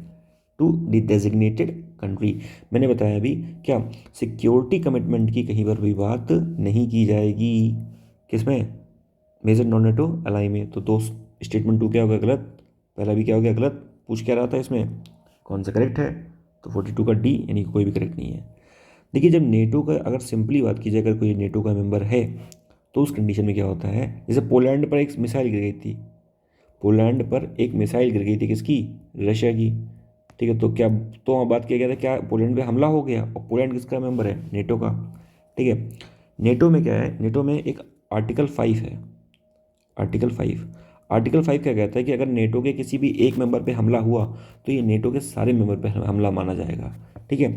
to the designated country. मैंने बताया अभी क्या, सिक्योरिटी कमिटमेंट की कहीं पर भी बात नहीं की जाएगी, किसमें, मेजर नॉन नेटो अलाई में। तो दो स्टेटमेंट 2 क्या होगा, गलत। पहला भी क्या हो गया, गलत। पूछ क्या रहा था इसमें, कौन सा करेक्ट है, तो 42 का डी यानी कि कोई भी करेक्ट नहीं है। देखिए जब नेटो का अगर सिंपली बात की जाए, अगर कोई नेटो का मेंबर है तो उस कंडीशन में क्या होता है, जैसे पोलैंड पर एक मिसाइल गिर गई थी, पोलैंड पर एक मिसाइल गिर गई थी, किसकी, रशिया की, ठीक है। तो क्या, तो वहाँ बात किया गया था क्या, पोलैंड पे हमला हो गया, और पोलैंड किसका मेंबर है, नेटो का, ठीक है। नेटो में क्या है, नेटो में एक आर्टिकल 5 है, आर्टिकल 5 क्या कहता है कि अगर नेटो के किसी भी एक मेंबर पे हमला हुआ तो ये नेटो के सारे मेंबर पे हमला माना जाएगा, ठीक है।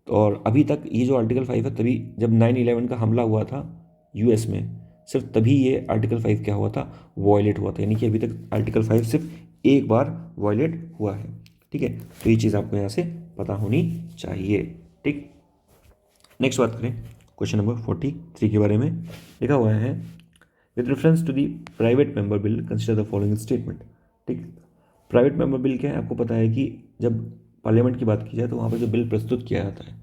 तो और अभी तक ये जो आर्टिकल 5 है, तभी जब 9/11 का हमला हुआ था यूएस में, सिर्फ तभी ये आर्टिकल 5 क्या हुआ था, वॉयलेट हुआ था। यानी कि अभी तक आर्टिकल 5 सिर्फ एक बार वॉयलेट हुआ है, ठीक है। तो ये चीज़ आपको यहाँ से पता होनी चाहिए, ठीक। नेक्स्ट बात करें क्वेश्चन नंबर 43 के बारे में। लिखा हुआ है with reference to the private member bill consider the following statement, ठीक। प्राइवेट मेंबर बिल क्या है, आपको पता है कि जब पार्लियामेंट की बात की जाए तो वहाँ पर जो बिल प्रस्तुत किया जाता है,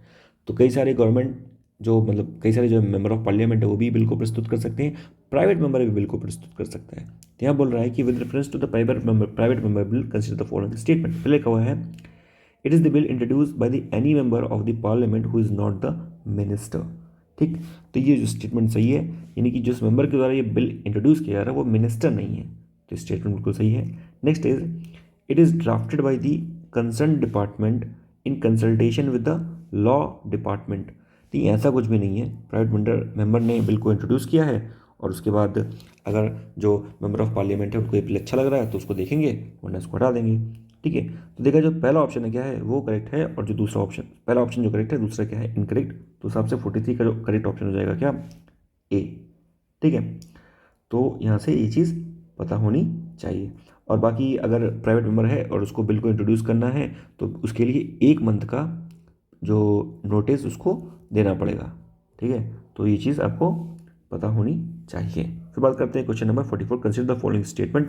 तो कई सारे गवर्नमेंट जो मतलब कई सारे जो मेंबर ऑफ पार्लियामेंट है वो भी बिल को प्रस्तुत कर सकते हैं, प्राइवेट मेंबर भी बिल को प्रस्तुत कर सकता है। तो यहाँ बोल रहा है कि with reference to the private member bill consider the following statement. पहले लिखा हुआ है it is the bill introduced by the any member of the parliament who is not the minister, ठीक। तो ये जो स्टेटमेंट सही है, यानी कि जिस मेंबर के द्वारा ये बिल इंट्रोड्यूस किया जा रहा है वो मिनिस्टर नहीं है, तो स्टेटमेंट बिल्कुल सही है। Next is it is drafted by the concern department in consultation with the law department. तो ये ऐसा कुछ भी नहीं है, प्राइवेट मेंबर ने बिल को इंट्रोड्यूस किया है और उसके बाद अगर जो मेंबर ऑफ पार्लियामेंट है उनको ये बिल अच्छा लग रहा है तो उसको देखेंगे, वरना उसको हटा देंगे, ठीक है। तो देखा जो पहला ऑप्शन है क्या है वो करेक्ट है, और जो दूसरा ऑप्शन, पहला ऑप्शन जो करेक्ट है, दूसरा क्या है इनकरेक्ट। तो हिसाब से 43 का जो करेक्ट ऑप्शन हो जाएगा क्या, ए, ठीक है। तो यहाँ से ये चीज़ पता होनी चाहिए। और बाकी अगर प्राइवेट मेंबर है और उसको बिल को इंट्रोड्यूस करना है तो उसके लिए 1 मंथ का जो नोटिस उसको देना पड़ेगा, ठीक है। तो ये चीज़ आपको पता होनी चाहिए। फिर बात करते हैं question number 44, consider the following statement.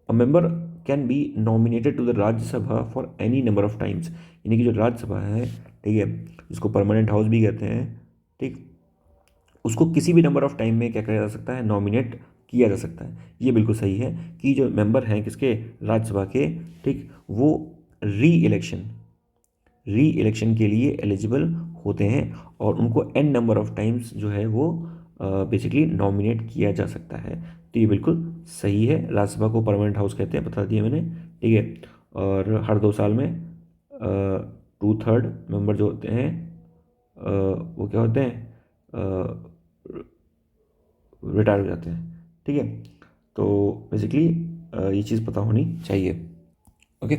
A member can be nominated to the Rajya Sabha for any number of times. यानी कि जो राज्यसभा है, ठीक है, जिसको परमानेंट हाउस भी कहते हैं, ठीक, उसको किसी भी नंबर ऑफ टाइम में क्या किया जा सकता है, नॉमिनेट किया जा सकता है। ये बिल्कुल सही है कि जो मेंबर हैं किसके, राज्यसभा के, ठीक, वो री इलेक्शन के लिए एलिजिबल होते हैं और उनको एन नंबर ऑफ टाइम्स जो है वो बेसिकली नॉमिनेट किया जा सकता है। तो ये बिल्कुल सही है। राज्यसभा को परमानेंट हाउस कहते हैं, बता दिया मैंने, ठीक है। और हर 2 साल में 2/3 मेंबर जो होते हैं वो क्या होते हैं, रिटायर हो जाते हैं, ठीक है। तो बेसिकली ये चीज़ पता होनी चाहिए। ओके,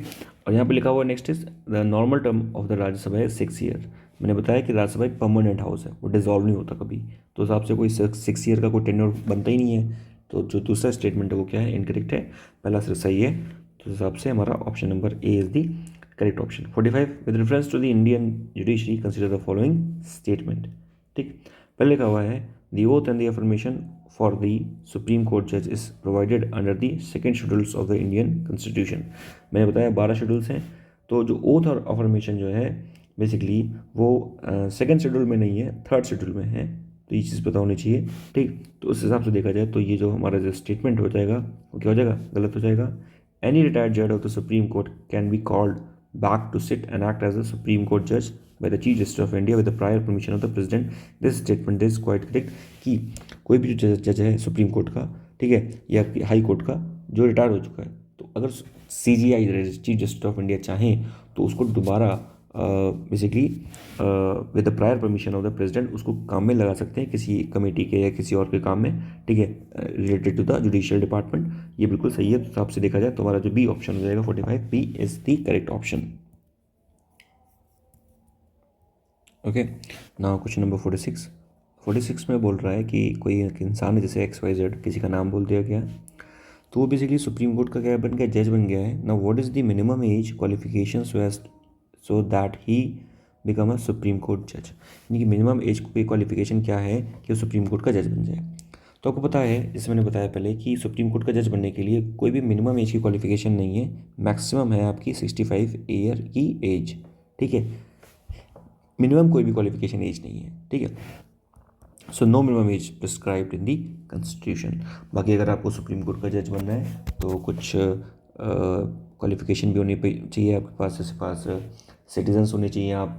और यहाँ पे लिखा हुआ next is the normal term of the Rajya Sabha है 6 ईयर। मैंने बताया कि राज्यसभा एक परमानेंट हाउस है, वो डिजॉल्व नहीं होता कभी, तो उस हिसाब से कोई 6 ईयर का कोई टेन्योर बनता ही नहीं है। तो जो दूसरा स्टेटमेंट है वो क्या है, इनकरेक्ट है, पहला सिर्फ सही है। तो उस हिसाब से हमारा option number A is the correct option. 45 with reference to the Indian judiciary consider the following statement. ठीक, पहले लिखा हुआ है the oath and the affirmation for the supreme court जज is provided under the second schedules of the Indian constitution. मैंने बताया 12 शेड्यूल्स हैं, तो जो ओथ और अफर्मेशन जो है बेसिकली वो सेकेंड शेड्यूल में नहीं है, थर्ड शेड्यूल में है। तो ये चीज़ पता होनी चाहिए, ठीक। तो उस हिसाब से देखा जाए तो ये जो हमारा जो स्टेटमेंट हो जाएगा वो क्या हो जाएगा, गलत हो जाएगा। एनी रिटायर्ड जज of the supreme court can be called back to sit and act as a Supreme Court judge by the Chief Justice of India with the prior permission of the President. This statement is quite correct कि कोई भी जो जज है सुप्रीम कोर्ट का, ठीक है, या हाई कोर्ट का, जो रिटायर हो चुका है, तो अगर CJI chief justice of India चाहें तो उसको दोबारा basically with the prior permission of the president उसको काम में लगा सकते हैं, किसी कमेटी के या किसी और के काम में, ठीक है, related to the judicial department. ये बिल्कुल सही है। तो हिसाब से देखा जाए तो हमारा जो बी ऑप्शन हो जाएगा 45, B is the correct option. Okay, now question number 46 में बोल रहा है कि कोई एक इंसान है, जैसे XYZ, किसी का नाम बोल दिया गया, तो वो बेसिकली सुप्रीम कोर्ट का क्या बन गया, जज बन गया है ना। What is the minimum age qualification so that he become a supreme court जज। यानी कि मिनिमम एज की क्वालिफिकेशन क्या है कि वो सुप्रीम कोर्ट का जज बन जाए। तो आपको पता है, जैसे मैंने बताया पहले, कि सुप्रीम कोर्ट का जज बनने के लिए कोई भी मिनिमम एज की क्वालिफिकेशन नहीं है, मैक्सिमम है आपकी 65 ईयर की एज, ठीक है। मिनिमम कोई भी क्वालिफिकेशन एज नहीं है, ठीक है। So no minimum age prescribed in the constitution. बाकी अगर आपको सुप्रीम कोर्ट का जज बनना है तो कुछ क्वालिफिकेशन भी होनी चाहिए आपके पास, जैसे पास सिटीजन्स होने चाहिए आप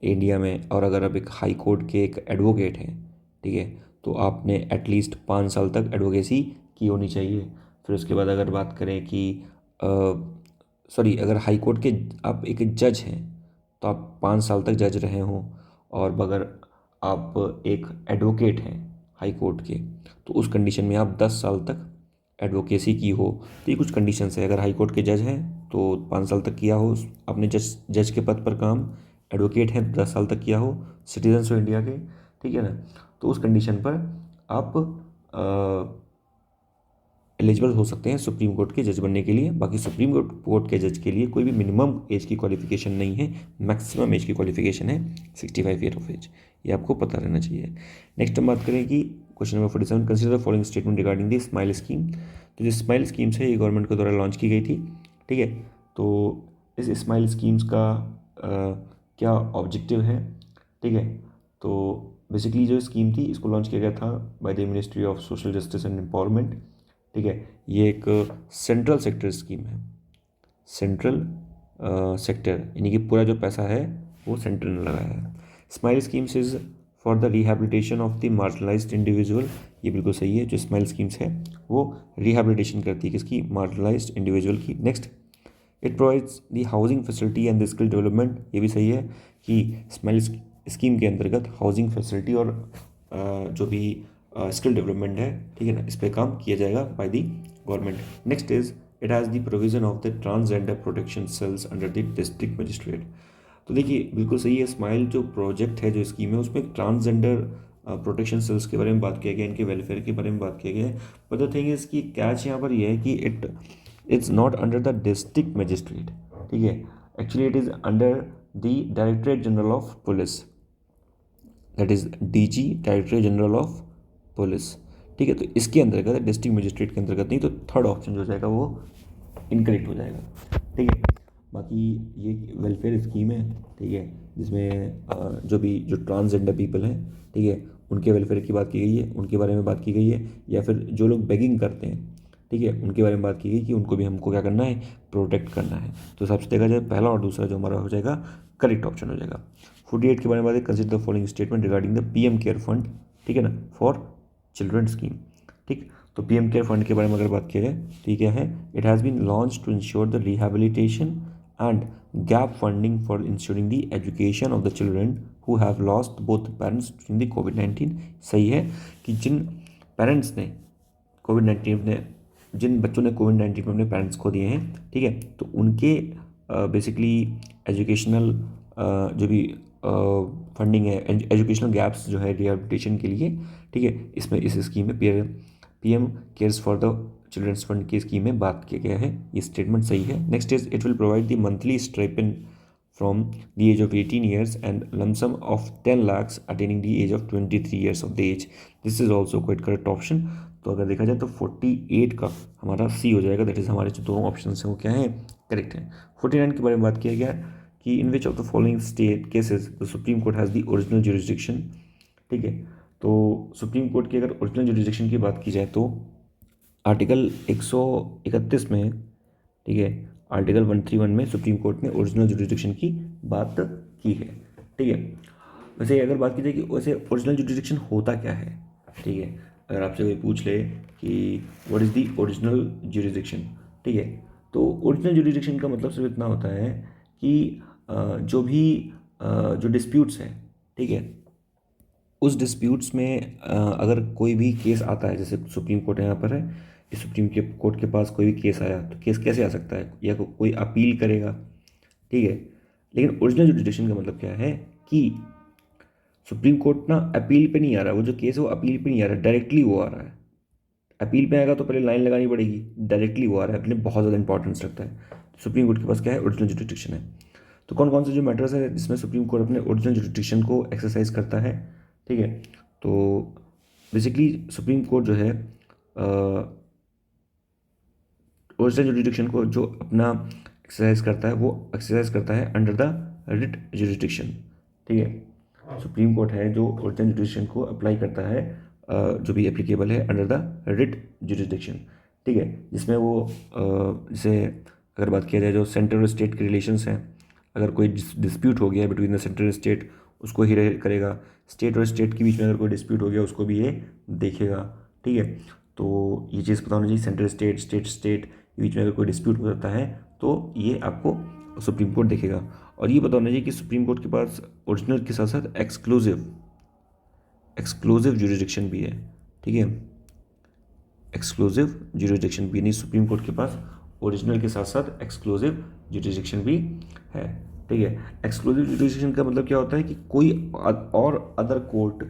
इंडिया में, और अगर आप एक हाई कोर्ट के एक एडवोकेट हैं, ठीक है, तो आपने एटलीस्ट 5 साल तक एडवोकेसी की होनी चाहिए। फिर उसके बाद अगर बात करें कि अगर हाई कोर्ट के आप एक जज हैं तो आप 5 साल तक जज रहे हों, और अगर आप एक एडवोकेट हैं हाई कोर्ट के, तो उस कंडीशन में आप 10 साल तक एडवोकेसी की हो। तो ये कुछ कंडीशंस है। अगर हाई कोर्ट के जज हैं तो 5 साल तक किया हो आपने जज के पद पर काम, एडवोकेट हैं 10 साल तक किया हो, सिटीजन्स हो इंडिया के, ठीक है ना। तो उस कंडीशन पर आप एलिजिबल हो सकते हैं सुप्रीम कोर्ट के जज बनने के लिए। बाकी सुप्रीम कोर्ट के जज के लिए कोई भी मिनिमम एज की क्वालिफिकेशन नहीं है, मैक्सिमम एज की क्वालिफिकेशन है 65 ईयर ऑफ एज। ये आपको पता रहना चाहिए। नेक्स्ट हम बात करें कि question number 47, consider the following statement regarding the smile scheme. तो जो स्माइल स्कीम्स है ये गवर्नमेंट के द्वारा लॉन्च की गई थी, ठीक है। तो इस स्माइल स्कीम्स का क्या ऑब्जेक्टिव है, ठीक है। तो बेसिकली जो स्कीम थी इसको लॉन्च किया गया था by the ministry of social justice and empowerment, ठीक है। ये एक सेंट्रल सेक्टर स्कीम है, सेंट्रल सेक्टर, यानी कि पूरा जो पैसा है वो सेंटर ने लगाया है। Smile schemes is for the rehabilitation of the marginalised individual. ये बिल्कुल सही है। जो स्माइल स्कीम्स है वो रिहेबिलिटेशन करती है किसकी, मार्जिनलाइज्ड इंडिविजुअल की। Next, it provides the housing facility and the skill development. ये भी सही है कि स्माइल स्कीम के अंतर्गत हाउसिंग फैसिलिटी और जो भी स्किल डेवलपमेंट है, ठीक है ना, इस पर काम किया जाएगा by the government. Next is it has the provision of the transgender protection sales under the district magistrate. तो देखिए बिल्कुल सही है, स्माइल जो प्रोजेक्ट है, जो स्कीम है, उसमें ट्रांसजेंडर प्रोटेक्शन सेल्स के बारे में बात किया गया, इनके वेलफेयर के बारे में बात किया गया है। बट द थिंग इज़ कि कैच यहाँ पर यह है कि it's not under the district magistrate, ठीक है। Actually it is under the directorate general of police, that is DG, directorate general of police, ठीक है। तो इसके अंतर्गत, डिस्ट्रिक्ट मजिस्ट्रेट के अंतर्गत नहीं, तो थर्ड ऑप्शन जो हो जाएगा वो इनकरेक्ट हो जाएगा, ठीक है। बाकी ये वेलफेयर स्कीम है, ठीक है, जिसमें जो ट्रांसजेंडर पीपल हैं, ठीक है, उनके वेलफेयर की बात की गई है, उनके बारे में बात की गई है, या फिर जो लोग बेगिंग करते हैं, ठीक है, उनके बारे में बात की गई कि उनको भी हमको क्या करना है, प्रोटेक्ट करना है। तो सबसे देखा जाए पहला और दूसरा जो हमारा हो जाएगा करेक्ट ऑप्शन हो जाएगा। 48 के बारे में बात है, consider the following statement regarding the PM care fund, ठीक है ना, फॉर चिल्ड्रन स्कीम। ठीक, तो पीएम केयर फंड के बारे में अगर बात किया जाए तो ये क्या है, it has been launch to ensure the rehabilitation and gap funding for ensuring the education of the children who have lost both parents during the कोविड-19। सही है कि जिन पेरेंट्स ने कोविड-19 ने, जिन बच्चों ने कोविड-19 में अपने पेरेंट्स खो दिए हैं, ठीक है, तो उनके बेसिकली एजुकेशनल जो भी फंडिंग है, एजुकेशनल गैप्स जो है रिहेबिलिटेशन के लिए, ठीक है, इसमें इस स्कीम में PM CARES for the children's fund की स्कीम में बात किया गया है। ये स्टेटमेंट सही है। Next is it will provide the monthly stipend from the age of 18 years and lump sum of 10 lakhs attaining the age of 23 years of the age. This is also quite correct option. तो अगर देखा जाए तो 48 का हमारा सी हो जाएगा, दैट इज हमारे जो दोनों ऑप्शन हैं वो क्या हैं, करेक्ट हैं। 49 के बारे में बात किया गया कि in which of the following state cases the supreme court has the original jurisdiction. ठीक है, तो सुप्रीम कोर्ट की अगर ओरिजिनल जुरिस्डिक्शन की बात की जाए तो आर्टिकल 131 में, ठीक है, आर्टिकल 131 में सुप्रीम कोर्ट ने ओरिजिनल जुरिस्डिक्शन की बात की है। ठीक है, वैसे अगर बात की जाए कि वैसे ओरिजिनल जुरिस्डिक्शन होता क्या है, ठीक है, अगर आपसे कोई पूछ ले कि what is the original jurisdiction, ठीक है, तो ओरिजिनल जुरिस्डिक्शन का मतलब सिर्फ इतना होता है कि जो भी जो डिस्प्यूट्स हैं, ठीक है, उस डिस्प्यूट्स में अगर कोई भी केस आता है, जैसे सुप्रीम कोर्ट यहाँ पर है, इस सुप्रीम के कोर्ट के पास कोई भी केस आया तो केस कैसे आ सकता है, या कोई अपील करेगा, ठीक है, लेकिन ओरिजिनल जुरिस्डिक्शन का मतलब क्या है कि सुप्रीम कोर्ट ना अपील पे नहीं आ रहा, वो जो केस है वो अपील पे नहीं आ रहा, डायरेक्टली वो आ रहा है। अपील पे आएगा तो पहले लाइन लगानी पड़ेगी, डायरेक्टली वो आ रहा है, अपने बहुत ज़्यादा इंपॉर्टेंस रखता है। सुप्रीम कोर्ट के पास क्या है, ओरिजिनल जुरिस्डिक्शन है। तो कौन कौन से जो मैटर्स है जिसमें सुप्रीम कोर्ट अपने ओरिजिनल जुरिस्डिक्शन को एक्सरसाइज करता है, ठीक है, तो बेसिकली सुप्रीम कोर्ट जो है ओरिजिनल जुरिस्डिक्शन को जो अपना एक्सरसाइज करता है वो एक्सरसाइज करता है अंडर द रिट जुरिस्डिक्शन। ठीक है, सुप्रीम कोर्ट है जो ओरिजिनल जुरिस्डिक्शन को अप्लाई करता है, जो भी एप्लीकेबल है अंडर द रिट जुरिस्डिक्शन। ठीक है, जिसमें वो जैसे अगर बात किया जाए जो सेंट्रल और स्टेट के रिलेशंस हैं, अगर कोई डिस्प्यूट हो गया बिटवीन द सेंट्रल स्टेट, उसको ही करेगा, स्टेट और स्टेट के बीच में अगर कोई डिस्प्यूट हो गया उसको भी ये देखेगा। ठीक है, तो ये चीज़ पता होनी चाहिए, सेंट्रल स्टेट, स्टेट के बीच में अगर कोई डिस्प्यूट हो जाता है तो ये आपको सुप्रीम कोर्ट देखेगा। और ये पता होना चाहिए कि सुप्रीम कोर्ट के पास ओरिजिनल के साथ साथ एक्सक्लूसिव जुरिस्डिक्शन भी है। ठीक है, एक्सक्लूसिव जुरिस्डिक्शन भी नहीं, सुप्रीम कोर्ट के पास ओरिजिनल के साथ साथ एक्सक्लूसिव जुरिस्डिक्शन भी है। ठीक है, एक्सक्लूसिव जुरिस्डिक्शन का मतलब क्या होता है कि कोई और अदर कोर्ट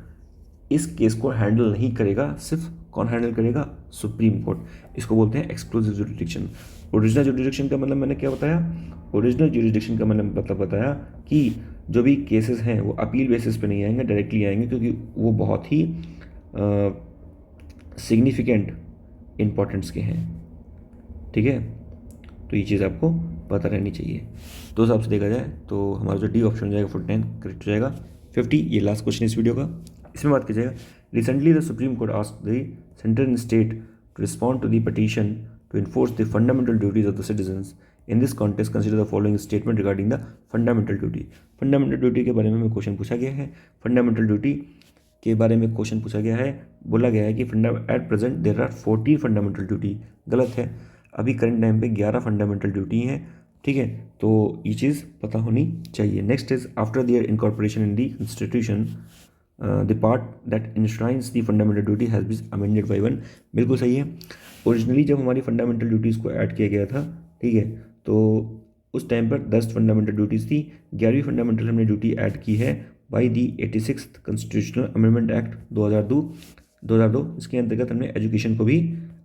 इस केस को हैंडल नहीं करेगा, सिर्फ कौन हैंडल करेगा, सुप्रीम कोर्ट। इसको बोलते हैं एक्सक्लूसिव जुरिस्डिक्शन। ओरिजिनल जुरिस्डिक्शन का मतलब मैंने क्या बताया, ओरिजिनल जुरिस्डिक्शन का मतलब बताया कि जो भी केसेस हैं वो अपील बेसिस पे नहीं आएंगे, डायरेक्टली आएंगे, क्योंकि वो बहुत ही सिग्निफिकेंट इम्पोर्टेंस के हैं। ठीक है, तो ये चीज़ आपको पता रहनी चाहिए। तो उस हिसाब से देखा जाए तो हमारा जो डी ऑप्शन हो जाएगा 49 करेक्ट हो जाएगा। 50 ये लास्ट क्वेश्चन इस वीडियो का, इसमें बात की जाएगा recently the supreme Court asked the centre and state to respond to the petition to enforce the fundamental duties of the citizens. In this context consider the following statement regarding the fundamental duty. Fundamental duty के बारे में हमें क्वेश्चन पूछा गया है, फंडामेंटल ड्यूटी के बारे में क्वेश्चन पूछा गया है, बोला गया है कि at present there are 14 fundamental duty. गलत है, अभी करंट टाइम पे 11 फंडामेंटल ड्यूटी हैं। ठीक है, तो ये चीज़ पता होनी चाहिए। Next is after their incorporation in the constitution the part that enshrines the fundamental duty has been amended by 1। बिल्कुल सही है, ओरिजिनली जब हमारी फंडामेंटल ड्यूटीज़ को ऐड किया गया था, ठीक है, तो उस टाइम पर 10 फंडामेंटल ड्यूटीज़ थी, 11वीं फंडामेंटल हमने ड्यूटी ऐड की है by the 86th constitutional amendment act 2002। इसके अंतर्गत हमने एजुकेशन को भी,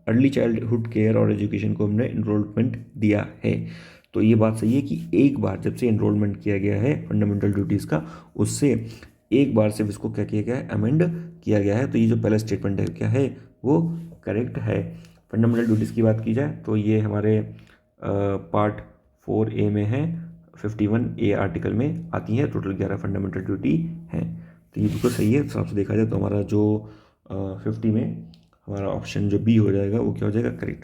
अर्ली चाइल्डहुड केयर और एजुकेशन को हमने इनरोलमेंट दिया है। तो ये बात सही है कि एक बार जब से इनरोलमेंट किया गया है फंडामेंटल ड्यूटीज़ का, उससे एक बार सिर्फ इसको क्या किया गया है, अमेंड किया गया है। तो ये जो पहला स्टेटमेंट है क्या है, वो करेक्ट है। फंडामेंटल ड्यूटीज़ की बात की जाए तो ये हमारे पार्ट 4A में है, 51A आर्टिकल में आती है, टोटल 11 फंडामेंटल ड्यूटी हैं। तो ये बिल्कुल सही है। इस हिसाब से देखा जाए तो हमारा जो 50 में हमारा ऑप्शन जो बी हो जाएगा वो क्या हो जाएगा, करेक्ट।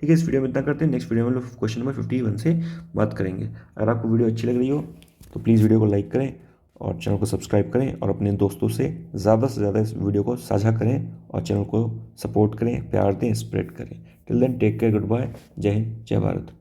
ठीक है, इस वीडियो में इतना करते हैं। नेक्स्ट वीडियो में हम लोग क्वेश्चन नंबर 51 से बात करेंगे। अगर आपको वीडियो अच्छी लग रही हो तो प्लीज़ वीडियो को लाइक करें और चैनल को सब्सक्राइब करें और अपने दोस्तों से ज़्यादा इस वीडियो को साझा करें और चैनल को सपोर्ट करें, प्यार दें, स्प्रेड करें। Till then take care, goodbye, जय हिंद, जय भारत।